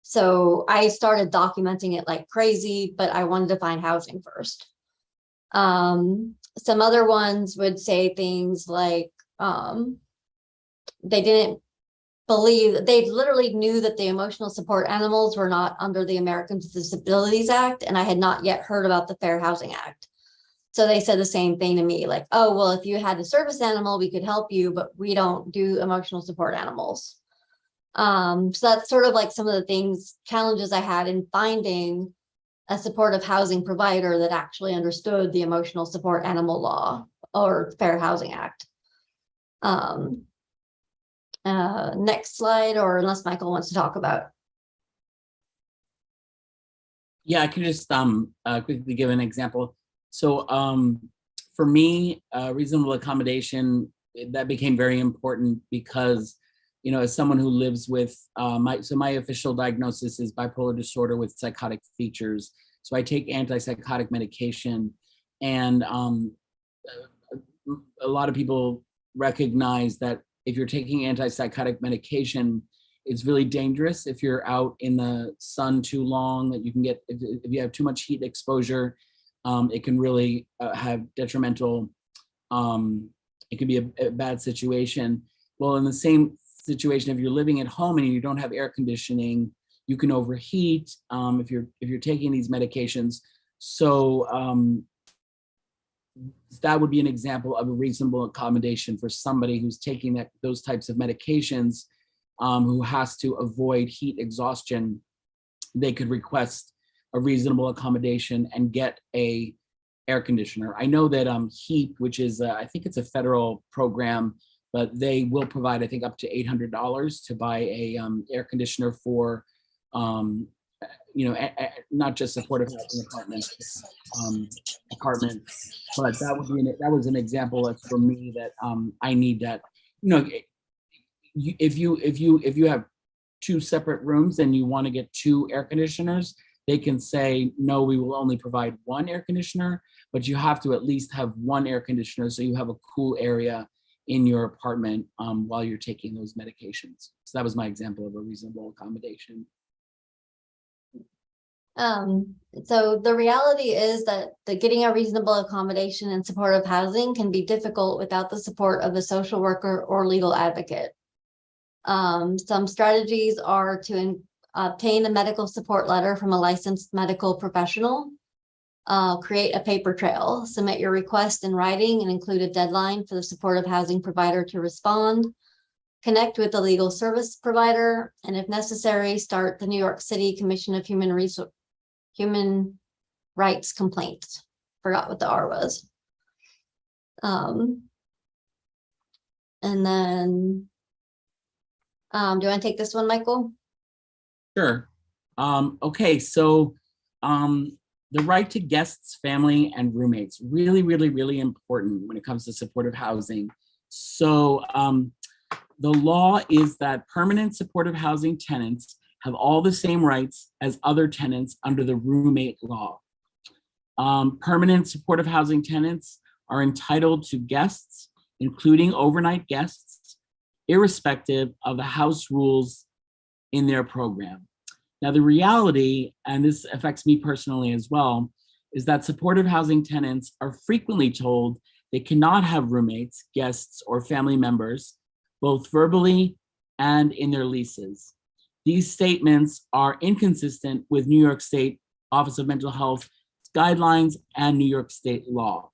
So I started documenting it like crazy, but I wanted to find housing first. Some other ones would say things like they didn't believe, they literally knew that the emotional support animals were not under the Americans with Disabilities Act, and I had not yet heard about the Fair Housing Act. So they said the same thing to me, like, oh, well, if you had a service animal, we could help you, but we don't do emotional support animals. So that's sort of like some of the challenges I had in finding a supportive housing provider that actually understood the emotional support animal law or Fair Housing Act. Next slide, or unless Michael wants to talk about. Yeah, I can just quickly give an example. So for me, reasonable accommodation, that became very important because, you know, as someone who lives with my official diagnosis is bipolar disorder with psychotic features. So I take antipsychotic medication, and a lot of people recognize that if you're taking antipsychotic medication, it's really dangerous if you're out in the sun too long, that you can get, if you have too much heat exposure, it can really have detrimental, it can be a bad situation. Well, in the same situation, if you're living at home and you don't have air conditioning, you can overheat if you're taking these medications. So that would be an example of a reasonable accommodation for somebody who's taking those types of medications, who has to avoid heat exhaustion. They could request a reasonable accommodation and get a air conditioner. I know that HEAP, which is I think it's a federal program, but they will provide, I think, up to $800 to buy a air conditioner for you know, not just supportive housing apartments, but that was an example for me that I need that. You know, if you have two separate rooms and you want to get two air conditioners, they can say, no, we will only provide one air conditioner, but you have to at least have one air conditioner so you have a cool area in your apartment while you're taking those medications. So that was my example of a reasonable accommodation. So the reality is that getting a reasonable accommodation and supportive housing can be difficult without the support of a social worker or legal advocate. Some strategies are to obtain a medical support letter from a licensed medical professional, create a paper trail, submit your request in writing and include a deadline for the supportive housing provider to respond, connect with the legal service provider, and if necessary, start the New York City Commission of Human Rights complaints. Forgot what the R was. And then, do you want to take this one, Michael? Sure. Okay, so the right to guests, family, and roommates, really, really, really important when it comes to supportive housing. So the law is that permanent supportive housing tenants have all the same rights as other tenants under the roommate law. Permanent supportive housing tenants are entitled to guests, including overnight guests, irrespective of the house rules in their program. Now, the reality, and this affects me personally as well, is that supportive housing tenants are frequently told they cannot have roommates, guests, or family members, both verbally and in their leases. These statements are inconsistent with New York State Office of Mental Health guidelines and New York State law.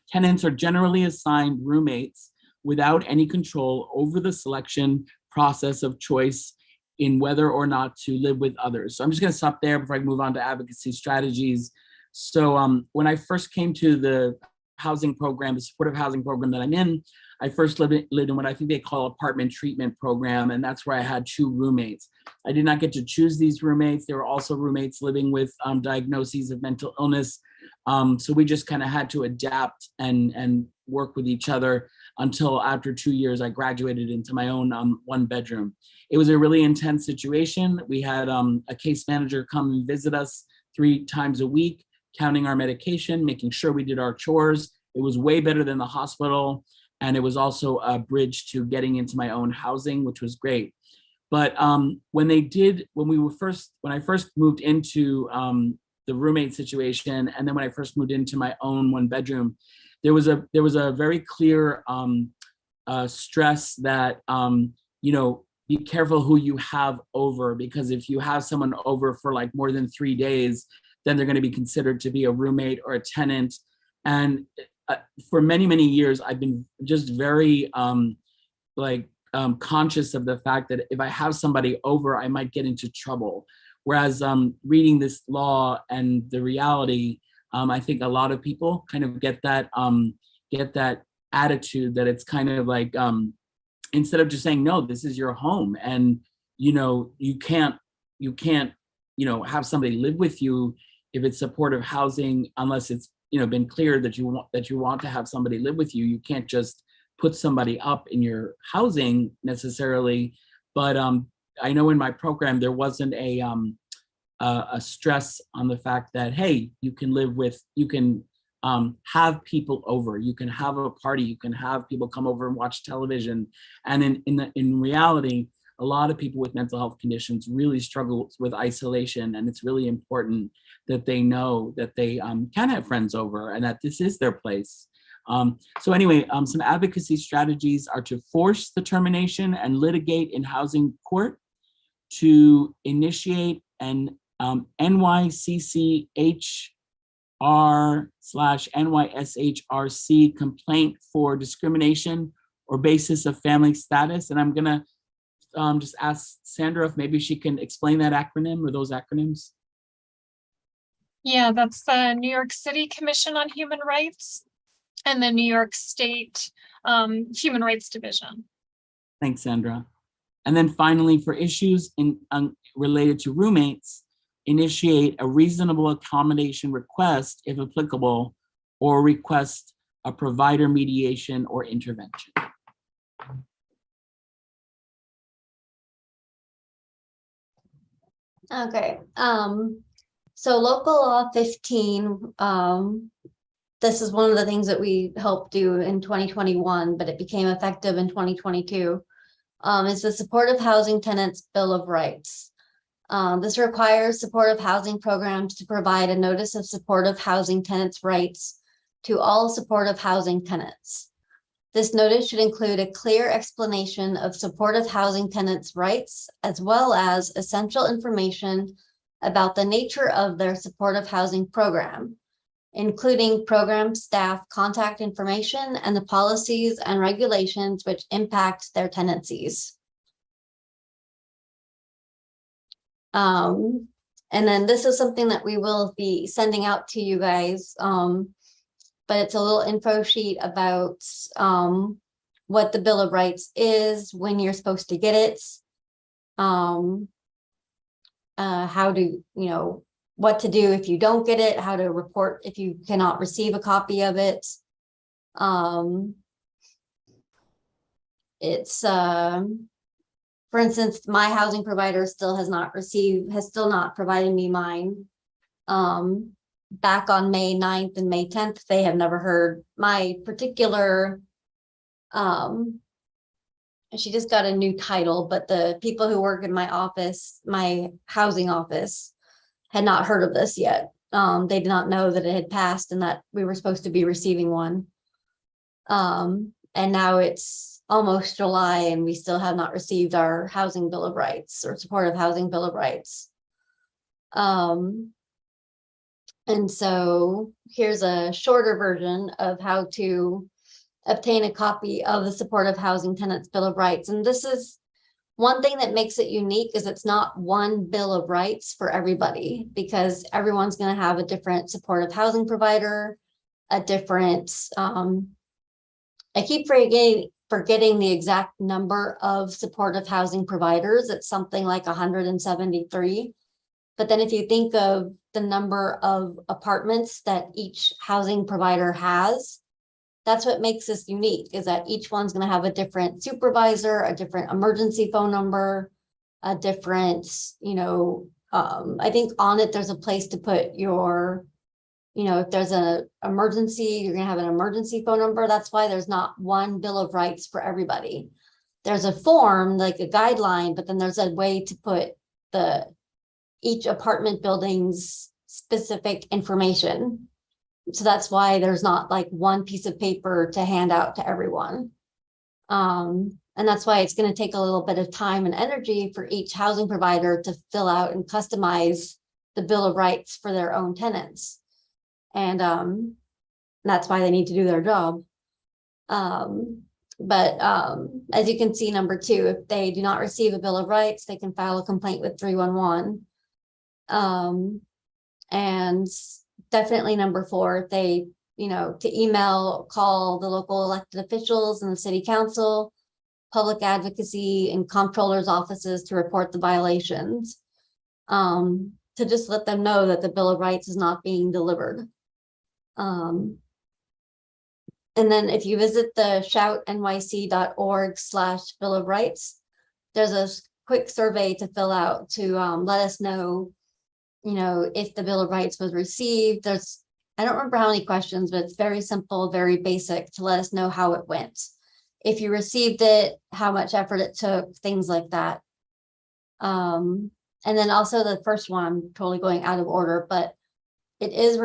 Tenants are generally assigned roommates without any control over the selection process of choice in whether or not to live with others. So I'm just going to stop there before I move on to advocacy strategies. So when I first came to the housing program, the supportive housing program that I'm in, I first lived in what I think they call apartment treatment program, and that's where I had 2 roommates. I did not get to choose these roommates. There were also roommates living with diagnoses of mental illness. So we just kind of had to adapt and work with each other until after 2 years, I graduated into my own 1 bedroom. It was a really intense situation. We had a case manager come and visit us 3 times a week, counting our medication, making sure we did our chores. It was way better than the hospital. And it was also a bridge to getting into my own housing, which was great. But when I first moved into the roommate situation, and then when I first moved into my own 1 bedroom, there was a very clear stress that, be careful who you have over, because if you have someone over for like more than 3 days, then they're going to be considered to be a roommate or a tenant. And for many, many years, I've been just very conscious of the fact that if I have somebody over, I might get into trouble. Whereas reading this law and the reality, I think a lot of people kind of get that attitude that it's kind of like, instead of just saying, no, this is your home, and you can't have somebody live with you if it's supportive housing, unless it's been clear that you want to have somebody live with you. You can't just put somebody up in your housing necessarily. But I know in my program there wasn't a stress on the fact that, hey, you can have people over, you can have a party, you can have people come over and watch television. And in reality, a lot of people with mental health conditions really struggle with isolation, and it's really important that they know that they can have friends over and that this is their place. So anyway, some advocacy strategies are to force the termination and litigate in housing court, to initiate an NYCCHR/NYSHRC complaint for discrimination or basis of family status. And I'm gonna just ask Sandra if maybe she can explain that acronym or those acronyms. Yeah, that's the New York City Commission on Human Rights and the New York State Human Rights Division. Thanks, Sandra. And then finally, for issues related to roommates, initiate a reasonable accommodation request, if applicable, or request a provider mediation or intervention. Okay, so local law 15, this is one of the things that we helped do in 2021, but it became effective in 2022. Is the Supportive Housing Tenants Bill of Rights. This requires supportive housing programs to provide a notice of supportive housing tenants' rights to all supportive housing tenants. This notice should include a clear explanation of supportive housing tenants' rights, as well as essential information about the nature of their supportive housing program, including program staff contact information and the policies and regulations which impact their tenancies. And then this is something that we will be sending out to you guys. But it's a little info sheet about what the Bill of Rights is, when you're supposed to get it, how to, you know, what to do if you don't get it, how to report if you cannot receive a copy of it. It's for instance, my housing provider still has still not provided me mine. Back on May 9th and May 10th, they have never heard my particular, she just got a new title, but the people who work in my office, my housing office, had not heard of this yet. They did not know that it had passed and that we were supposed to be receiving one. And now it's almost July and we still have not received our housing bill of rights or supportive housing bill of rights. And so here's a shorter version of how to obtain a copy of the supportive housing tenants bill of rights. And this is one thing that makes it unique, is it's not one bill of rights for everybody, because everyone's going to have a different supportive housing provider, a different, I keep forgetting the exact number of supportive housing providers. It's something like 173. But then if you think of the number of apartments that each housing provider has, that's what makes this unique, is that each one's going to have a different supervisor, a different emergency phone number, a different, you know, I think on it, there's a place to put your, you know, if there's an emergency, you're going to have an emergency phone number. That's why there's not one bill of rights for everybody. There's a form, like a guideline, but then there's a way to put each apartment building's specific information. So that's why there's not like one piece of paper to hand out to everyone. And that's why it's going to take a little bit of time and energy for each housing provider to fill out and customize the Bill of Rights for their own tenants. And that's why they need to do their job. But as you can see, number 2, if they do not receive a Bill of Rights, they can file a complaint with 311. And definitely number 4, if they, you know, to email, call the local elected officials and the city council, public advocacy and comptroller's offices to report the violations, to just let them know that the Bill of Rights is not being delivered. And then if you visit the shoutnyc.org/Bill of Rights, there's a quick survey to fill out to let us know, you know, if the Bill of Rights was received. I don't remember how many questions, but it's very simple, very basic, to let us know how it went. If you received it, how much effort it took, things like that. And then also the first one, I'm totally going out of order, but it is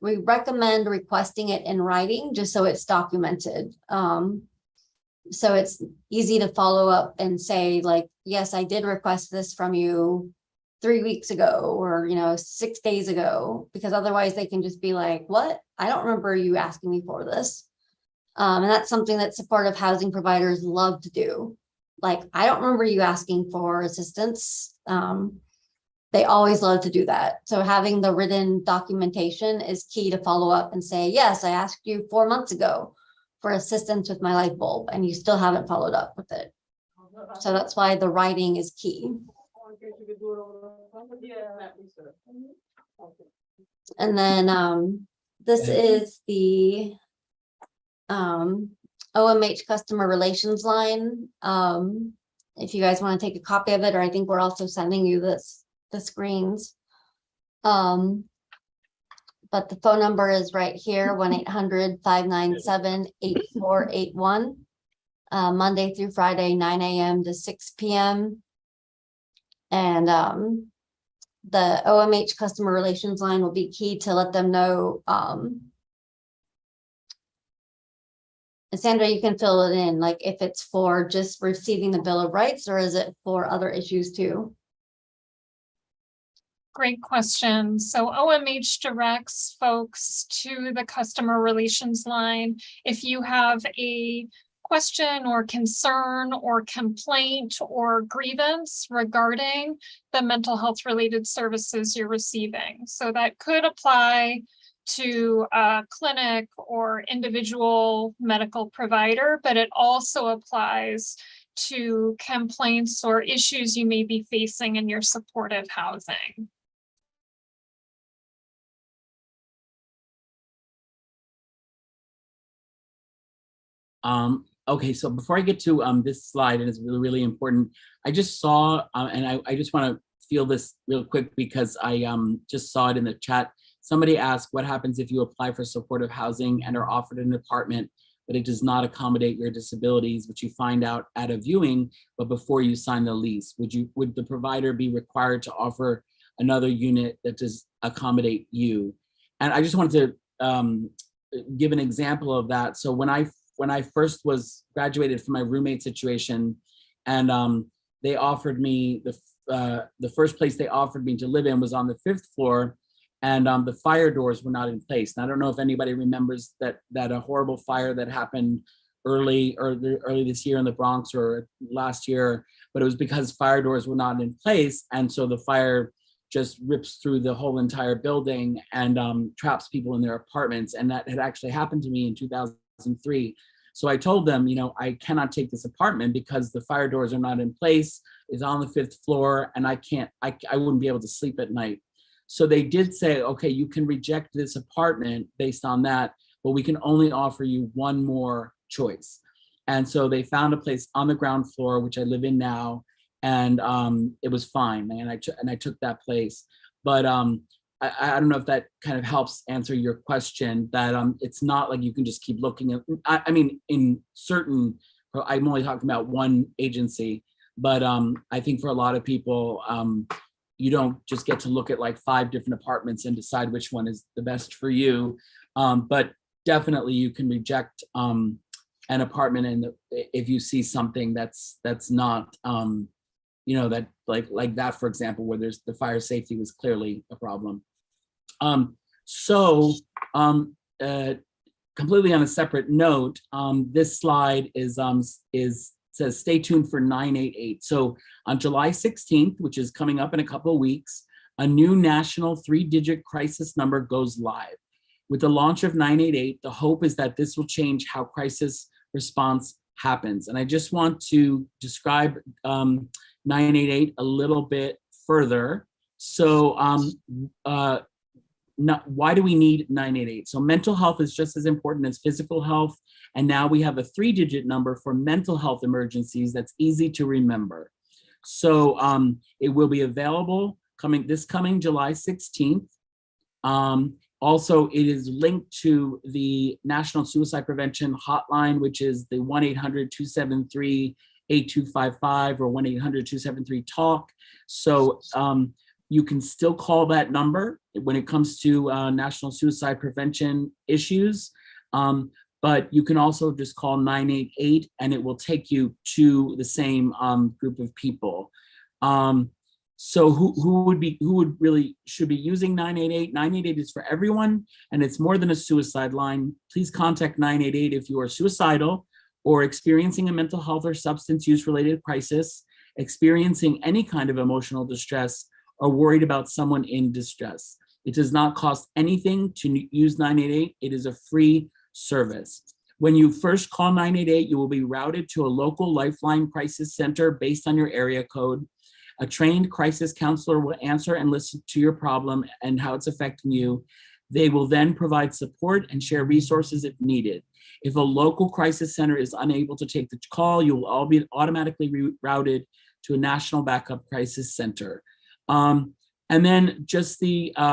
we recommend requesting it in writing just so it's documented. So it's easy to follow up and say, like, yes, I did request this from you 3 weeks ago, or, you know, 6 days ago, because otherwise they can just be like, what? I don't remember you asking me for this. And that's something that supportive housing providers love to do. Like, I don't remember you asking for assistance. They always love to do that. So having the written documentation is key to follow up and say, yes, I asked you 4 months ago for assistance with my light bulb, and you still haven't followed up with it. So that's why the writing is key. And then this is the OMH customer relations line. If you guys want to take a copy of it, or I think we're also sending you the screens. But the phone number is right here, 1-800-597-8481, Monday through Friday, 9 a.m. to 6 p.m. And the OMH customer relations line will be key to let them know. And Sandra, you can fill it in, like if it's for just receiving the Bill of Rights, or is it for other issues too? Great question. So OMH directs folks to the customer relations line. If you have a question or concern or complaint or grievance regarding the mental health related services you're receiving. So that could apply to a clinic or individual medical provider, but it also applies to complaints or issues you may be facing in your supportive housing. Okay, so before I get to this slide, and it's really, really important, I just saw, and I just want to feel this real quick because I just saw it in the chat. Somebody asked, what happens if you apply for supportive housing and are offered an apartment, but it does not accommodate your disabilities, which you find out at a viewing, but before you sign the lease? Would the provider be required to offer another unit that does accommodate you? And I just wanted to give an example of that. So when I first was graduated from my roommate situation, and they offered me the first place they offered me to live in was on the 5th floor, and the fire doors were not in place. And I don't know if anybody remembers that a horrible fire that happened early this year in the Bronx or last year, but it was because fire doors were not in place, and so the fire just rips through the whole entire building and traps people in their apartments. And that had actually happened to me in 2003. So I told them, you know, I cannot take this apartment because the fire doors are not in place, it's on the 5th floor, and I wouldn't be able to sleep at night. So they did say, okay, you can reject this apartment based on that, but we can only offer you one more choice. And so they found a place on the ground floor, which I live in now, and it was fine, and I took that place. But I don't know if that kind of helps answer your question, that it's not like you can just keep looking at, I mean, in certain, I'm only talking about one agency, but I think for a lot of people, you don't just get to look at like 5 different apartments and decide which one is the best for you. But definitely you can reject an apartment if you see something that's not, you know, that like that, for example, where there's the fire safety was clearly a problem. Completely on a separate note, this slide says stay tuned for 988. So on July 16th, which is coming up in a couple of weeks, a new national 3-digit crisis number goes live. With the launch of 988, the hope is that this will change how crisis response happens. And I just want to describe 988 a little bit further. So why do we need 988? So mental health is just as important as physical health. And now we have a 3-digit number for mental health emergencies that's easy to remember. So it will be available this coming July 16th. Also, it is linked to the National Suicide Prevention Hotline, which is the 1-800-273-8255 or 1-800-273-TALK. So you can still call that number when it comes to national suicide prevention issues. But you can also just call 988 and it will take you to the same group of people. So who really should be using 988? 988 is for everyone, and it's more than a suicide line. Please contact 988 if you are suicidal or experiencing a mental health or substance use related crisis, experiencing any kind of emotional distress, or worried about someone in distress. It does not cost anything to use 988. It is a free service. When you first call 988, you will be routed to a local Lifeline crisis center based on your area code. A trained crisis counselor will answer and listen to your problem and how it's affecting you. They will then provide support and share resources if needed. If a local crisis center is unable to take the call, you will all be automatically routed to a national backup crisis center. And then just it's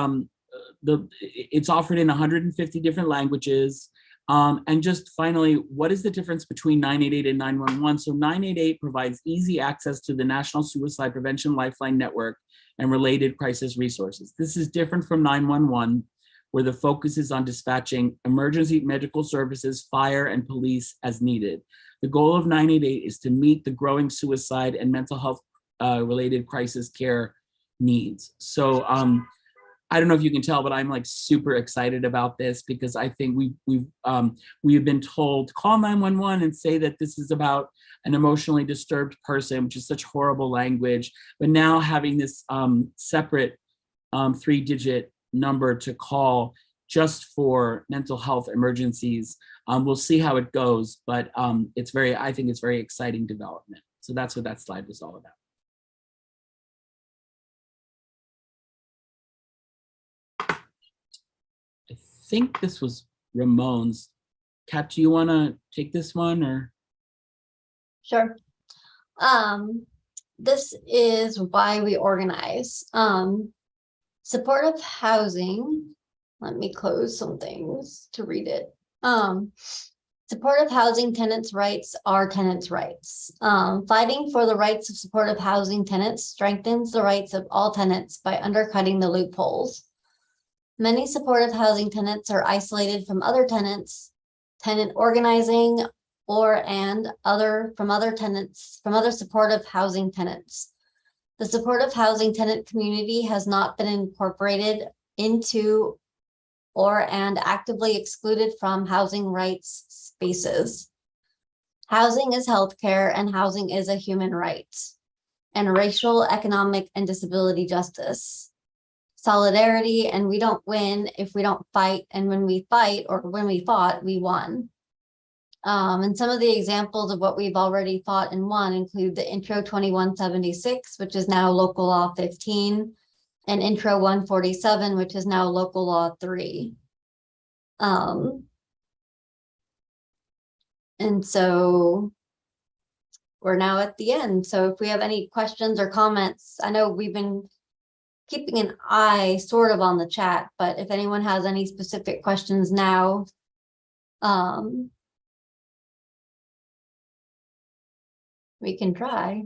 offered in 150 different languages. And just finally, what is the difference between 988 and 911? So 988 provides easy access to the National Suicide Prevention Lifeline Network and related crisis resources. This is different from 911, where the focus is on dispatching emergency medical services, fire, and police as needed. The goal of 988 is to meet the growing suicide and mental health related crisis care needs. So I don't know if you can tell, but I'm like super excited about this because I think we have been told call 911 and say that this is about an emotionally disturbed person, which is such horrible language. But now having this separate 3-digit number to call just for mental health emergencies, we'll see how it goes. But I think it's very exciting development. So that's what that slide was all about. I think this was Ramon's. Kat, do you want to take this one or? Sure. This is why we organize. Supportive housing. Let me close some things to read it. Supportive housing tenants' rights are tenants' rights. Fighting for the rights of supportive housing tenants strengthens the rights of all tenants by undercutting the loopholes. Many supportive housing tenants are isolated from other tenants, tenant organizing, from other supportive housing tenants. The supportive housing tenant community has not been incorporated into and actively excluded from housing rights spaces. Housing is healthcare and housing is a human right, and racial, economic, and disability justice. Solidarity, and we don't win if we don't fight, and when we fight or when we fought, we won. And some of the examples of what we've already fought and won include the Intro 2176, which is now Local Law 15, and Intro 147, which is now Local Law 3. And so we're now at the end. So if we have any questions or comments, I know we've been keeping an eye sort of on the chat, but if anyone has any specific questions now, we can try.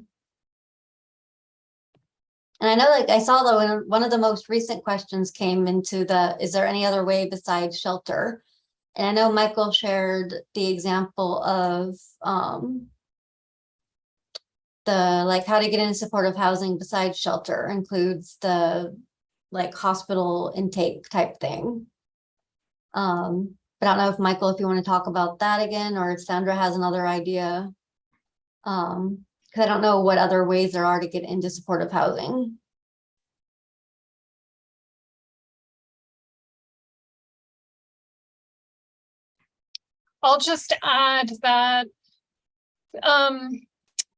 And I know, like I saw though, one of the most recent questions came into is there any other way besides shelter? And I know Michael shared the example of how to get into supportive housing besides shelter includes the hospital intake type thing. But I don't know if Michael, if you want to talk about that again, or if Sandra has another idea. Because I don't know what other ways there are to get into supportive housing. I'll just add that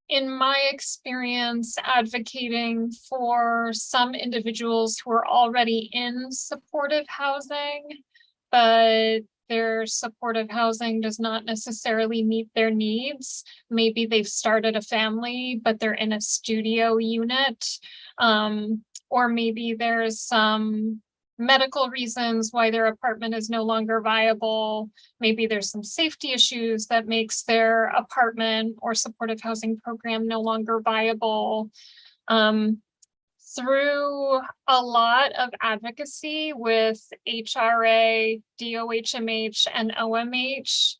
in my experience advocating for some individuals who are already in supportive housing, but their supportive housing does not necessarily meet their needs. Maybe they've started a family, but they're in a studio unit, or maybe there's some medical reasons why their apartment is no longer viable. Maybe there's some safety issues that makes their apartment or supportive housing program no longer viable. Through a lot of advocacy with HRA, DOHMH, and OMH,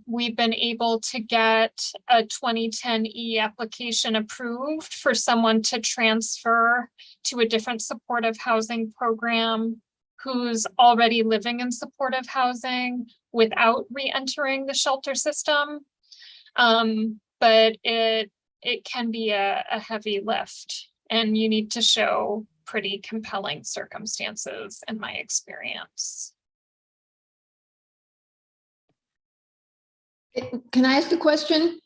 we've been able to get a 2010E application approved for someone to transfer to a different supportive housing program who's already living in supportive housing without re-entering the shelter system. But it can be a heavy lift, and you need to show pretty compelling circumstances in my experience. Can I ask a question?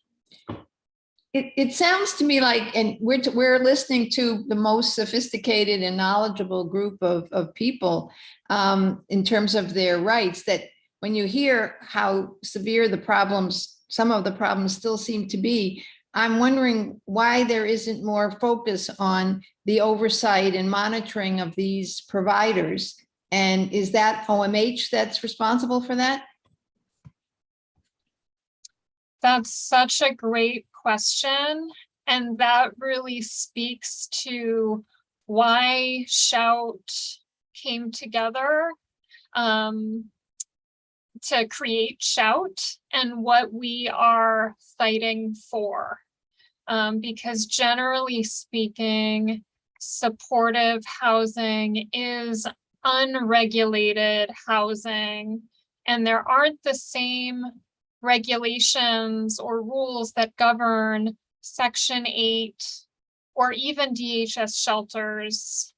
It sounds to me like, and we're listening to the most sophisticated and knowledgeable group of people in terms of their rights, that when you hear how severe the problems, some of the problems still seem to be, I'm wondering why there isn't more focus on the oversight and monitoring of these providers. And is that OMH that's responsible for that? That's such a great question. And that really speaks to why Shout came together to create Shout and what we are fighting for. Because generally speaking, supportive housing is unregulated housing, and there aren't the same regulations or rules that govern Section 8 or even DHS shelters.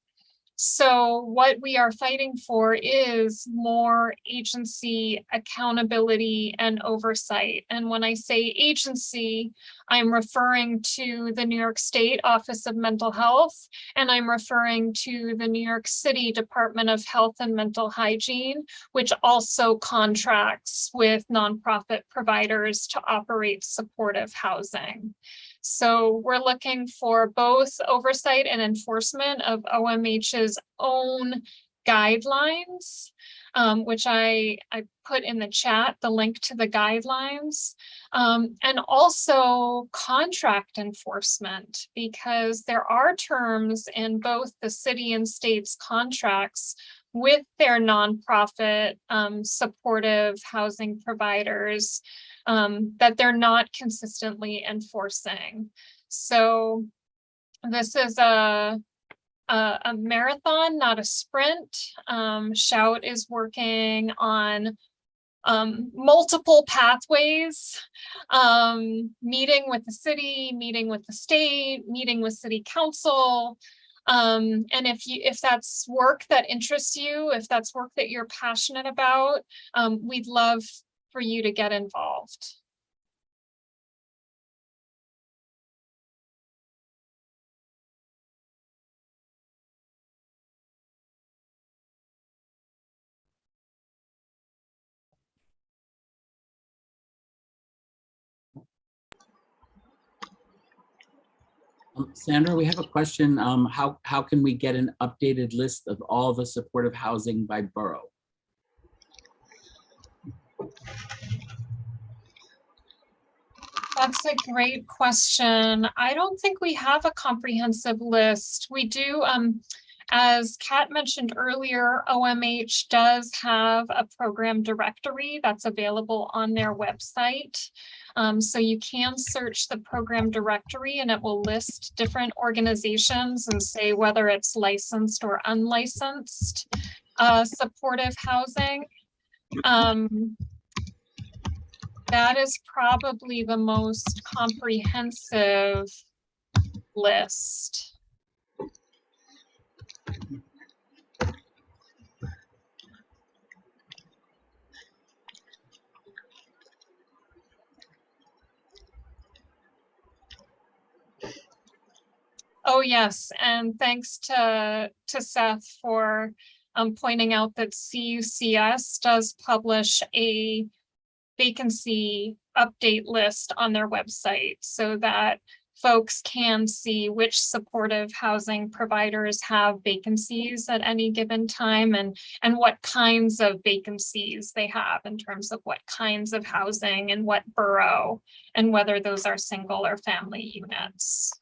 So what we are fighting for is more agency accountability and oversight. And when I say agency, I'm referring to the New York State Office of Mental Health, and I'm referring to the New York City Department of Health and Mental Hygiene, which also contracts with nonprofit providers to operate supportive housing. So we're looking for both oversight and enforcement of OMH's own guidelines, which I put in the chat, the link to the guidelines, and also contract enforcement, because there are terms in both the city and state's contracts with their nonprofit supportive housing providers that they're not consistently enforcing. So this is a marathon, not a sprint. Shout is working on multiple pathways, meeting with the city, meeting with the state, meeting with city council. And if that's work that interests you, if that's work that you're passionate about, we'd love for you to get involved. Sandra, we have a question. How can we get an updated list of all the supportive housing by borough? That's a great question. I don't think we have a comprehensive list. We do, as Kat mentioned earlier, OMH does have a program directory that's available on their website. So you can search the program directory and it will list different organizations and say whether it's licensed or unlicensed supportive housing. That is probably the most comprehensive list. Oh, yes, and thanks to Seth for pointing out that CUCS does publish a vacancy update list on their website so that folks can see which supportive housing providers have vacancies at any given time and what kinds of vacancies they have in terms of what kinds of housing and what borough and whether those are single or family units.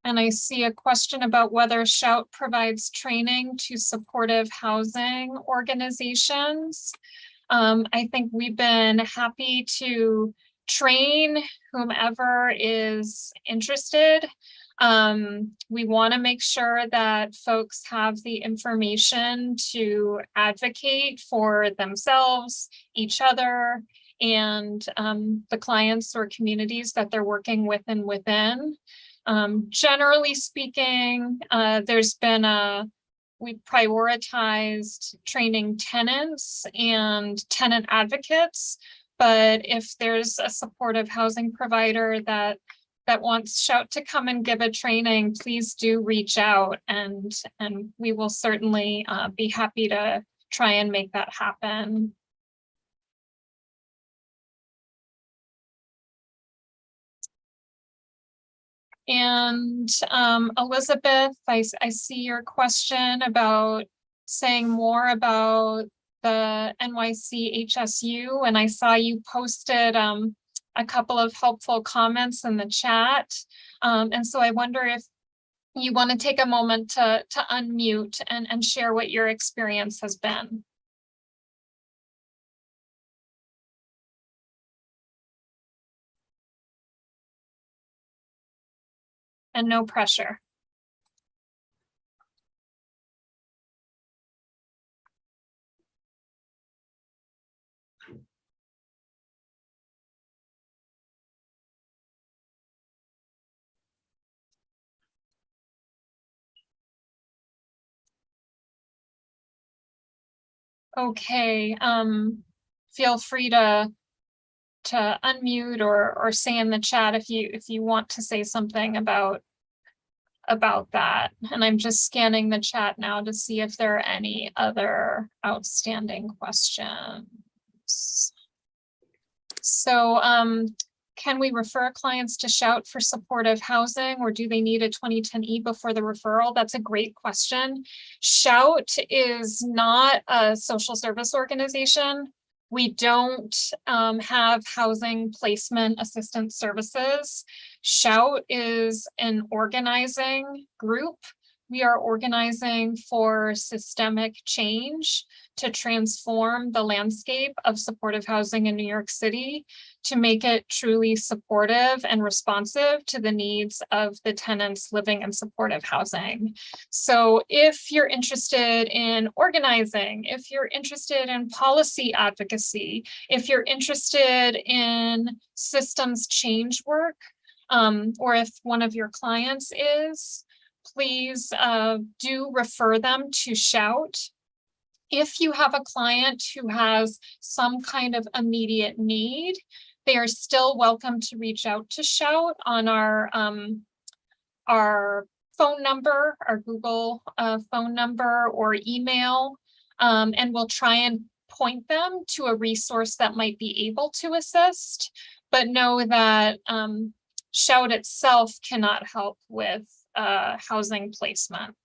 And I see a question about whether Shout provides training to supportive housing organizations. I think we've been happy to train whomever is interested. We want to make sure that folks have the information to advocate for themselves, each other, and the clients or communities that they're working with and within. Generally speaking, we prioritized training tenants and tenant advocates, but if there's a supportive housing provider that wants Shout to come and give a training, please do reach out and we will certainly be happy to try and make that happen. And Elizabeth, I see your question about saying more about the NYC HSU, and I saw you posted a couple of helpful comments in the chat. And so I wonder if you want to take a moment to unmute and share what your experience has been. and no pressure. Okay, feel free to unmute or say in the chat if you want to say something about that. And I'm just scanning the chat now to see if there are any other outstanding questions. So, can we refer clients to Shout for supportive housing, or do they need a 2010E before the referral? That's a great question. Shout is not a social service organization. We don't have housing placement assistance services. Shout is an organizing group. We are organizing for systemic change to transform the landscape of supportive housing in New York City, to make it truly supportive and responsive to the needs of the tenants living in supportive housing. So if you're interested in organizing, if you're interested in policy advocacy, if you're interested in systems change work, or if one of your clients is, please do refer them to Shout. If you have a client who has some kind of immediate need, they are still welcome to reach out to Shout on our phone number, our Google phone number or email, and we'll try and point them to a resource that might be able to assist, but know that Shout itself cannot help with housing placement.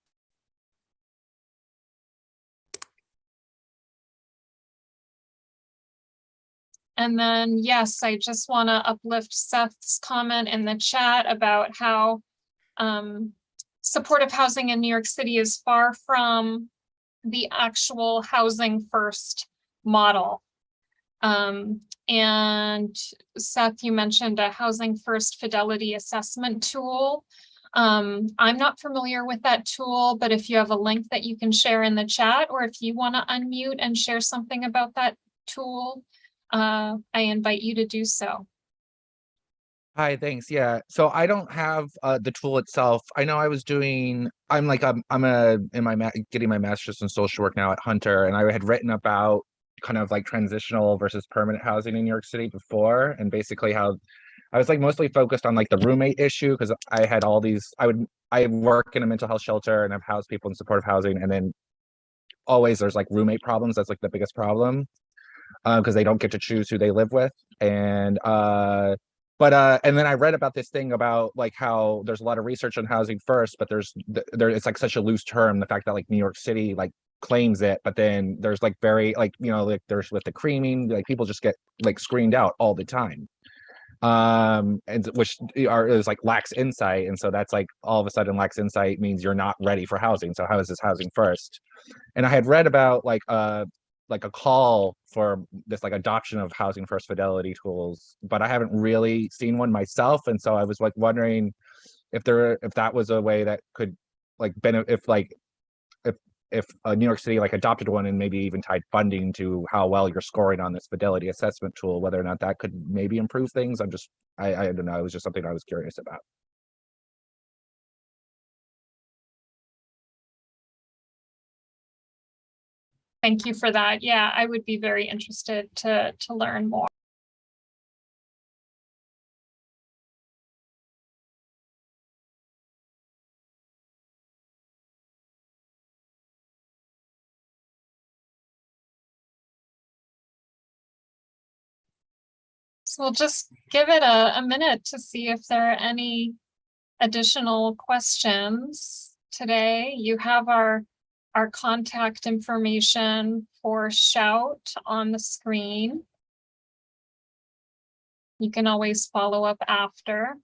And then, yes, I just want to uplift Seth's comment in the chat about how supportive housing in New York City is far from the actual housing first model. And Seth, you mentioned a housing first fidelity assessment tool. I'm not familiar with that tool, but if you have a link that you can share in the chat, or if you want to unmute and share something about that tool, I invite you to do so. Hi, thanks. Yeah, so I don't have the tool itself. I know I was doing. I'm getting my master's in social work now at Hunter, and I had written about kind of like transitional versus permanent housing in New York City before, and basically how I was like mostly focused on like the roommate issue, because I had all these. I work in a mental health shelter and I've housed people in supportive housing, and then always there's like roommate problems. That's like the biggest problem, because they don't get to choose who they live with, and and then I read about this thing about like how there's a lot of research on housing first, but it's like such a loose term, the fact that like New York City like claims it, but then there's like very like, you know, like there's with the creaming, like people just get like screened out all the time, and which is like lacks insight, and so that's like all of a sudden lacks insight means you're not ready for housing. So how is this housing first? And I had read about like a call for this like adoption of housing first fidelity tools, but I haven't really seen one myself, and so I was like wondering if that was a way that could like benefit, if New York City like adopted one and maybe even tied funding to how well you're scoring on this fidelity assessment tool, whether or not that could maybe improve things. I don't know, it was just something I was curious about. Thank you for that. Yeah, I would be very interested to learn more. So we'll just give it a minute to see if there are any additional questions today. You have our contact information for Shout on the screen. You can always follow up after.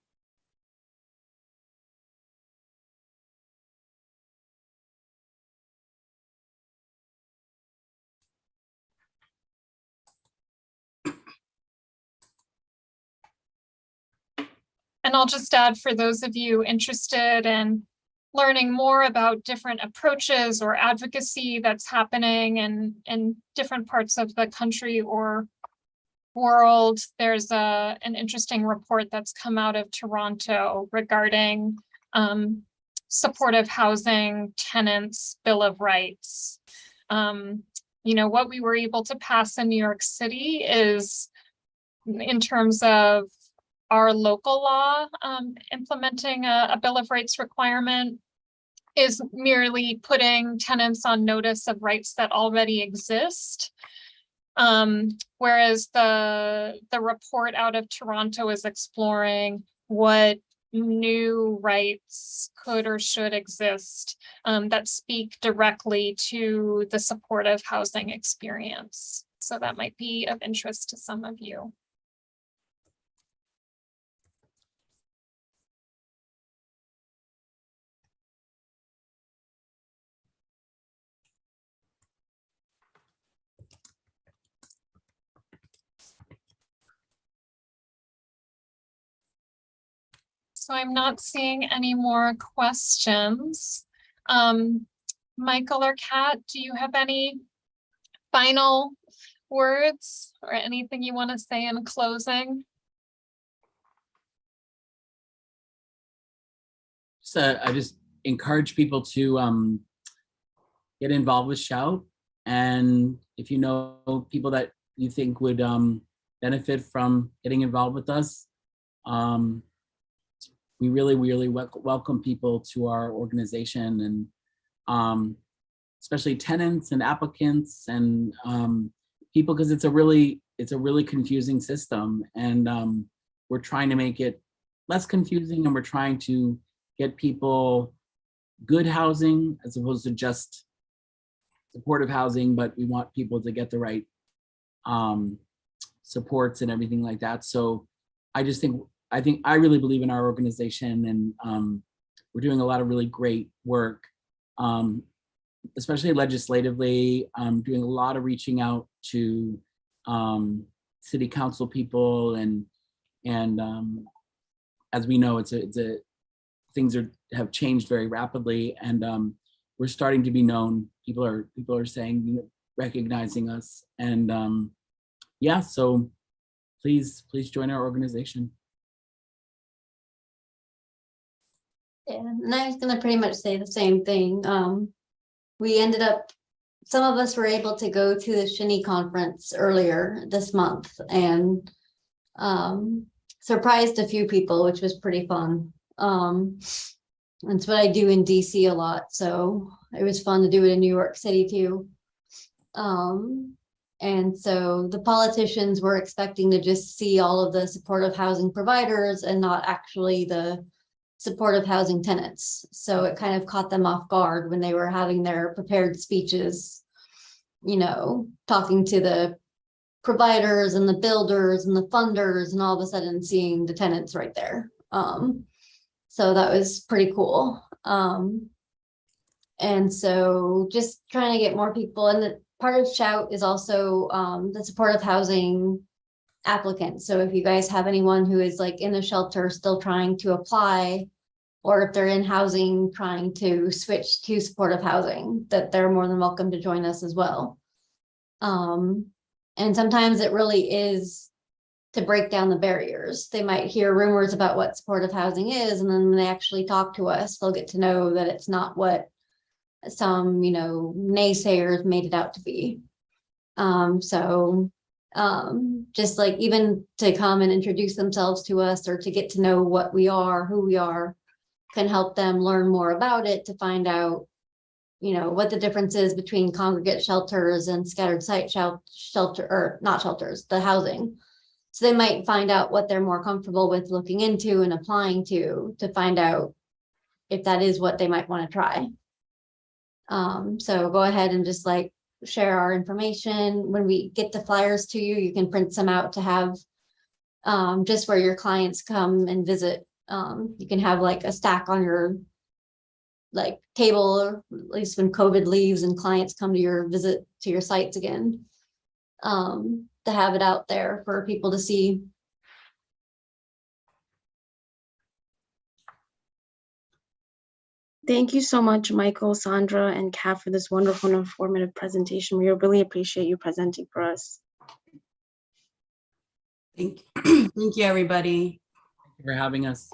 And I'll just add, for those of you interested in learning more about different approaches or advocacy that's happening in different parts of the country or world, there's an interesting report that's come out of Toronto regarding supportive housing tenants bill of rights. You know, what we were able to pass in New York City is, in terms of our local law implementing a bill of rights requirement, is merely putting tenants on notice of rights that already exist. Whereas the report out of Toronto is exploring what new rights could or should exist that speak directly to the supportive housing experience. So that might be of interest to some of you. So I'm not seeing any more questions. Michael or Kat, do you have any final words or anything you want to say in closing? So I just encourage people to get involved with Shout. And if you know people that you think would benefit from getting involved with us, we really welcome people to our organization, and especially tenants and applicants and people, because it's a really confusing system, and we're trying to make it less confusing, and we're trying to get people good housing as opposed to just supportive housing, but we want people to get the right supports and everything like that. So I really believe in our organization, and we're doing a lot of really great work, especially legislatively, doing a lot of reaching out to city council people, and as we know, things have changed very rapidly, and we're starting to be known. People are saying, you know, recognizing us, and yeah, so please join our organization. Yeah, and I was gonna pretty much say the same thing. We ended up, some of us were able to go to the Shinny conference earlier this month, and surprised a few people, which was pretty fun. That's what I do in DC a lot, so it was fun to do it in New York City too. And so the politicians were expecting to just see all of the supportive housing providers and not actually the supportive housing tenants. So it kind of caught them off guard when they were having their prepared speeches, you know, talking to the providers and the builders and the funders, and all of a sudden seeing the tenants right there. So that was pretty cool. And so just trying to get more people, and the part of Shout is also the supportive housing applicants. So if you guys have anyone who is like in a shelter still trying to apply, or if they're in housing trying to switch to supportive housing, that they're more than welcome to join us as well. And sometimes it really is to break down the barriers. They might hear rumors about what supportive housing is, and then when they actually talk to us, they'll get to know that it's not what some, you know, naysayers made it out to be. Just like even to come and introduce themselves to us, or to get to know what we are, who we are, can help them learn more about it, to find out, you know, what the difference is between congregate shelters and scattered site shelter, or not shelters, the housing. So they might find out what they're more comfortable with looking into and applying to find out if that is what they might want to try. So go ahead and just like share our information. When we get the flyers to you, you can print some out to have just where your clients come and visit. You can have like a stack on your like table, or at least when COVID leaves and clients come to your visit to your sites again, to have it out there for people to see. Thank you so much, Michael, Sandra, and Kat, for this wonderful and informative presentation. We really appreciate you presenting for us. Thank you, everybody. Thank you for having us.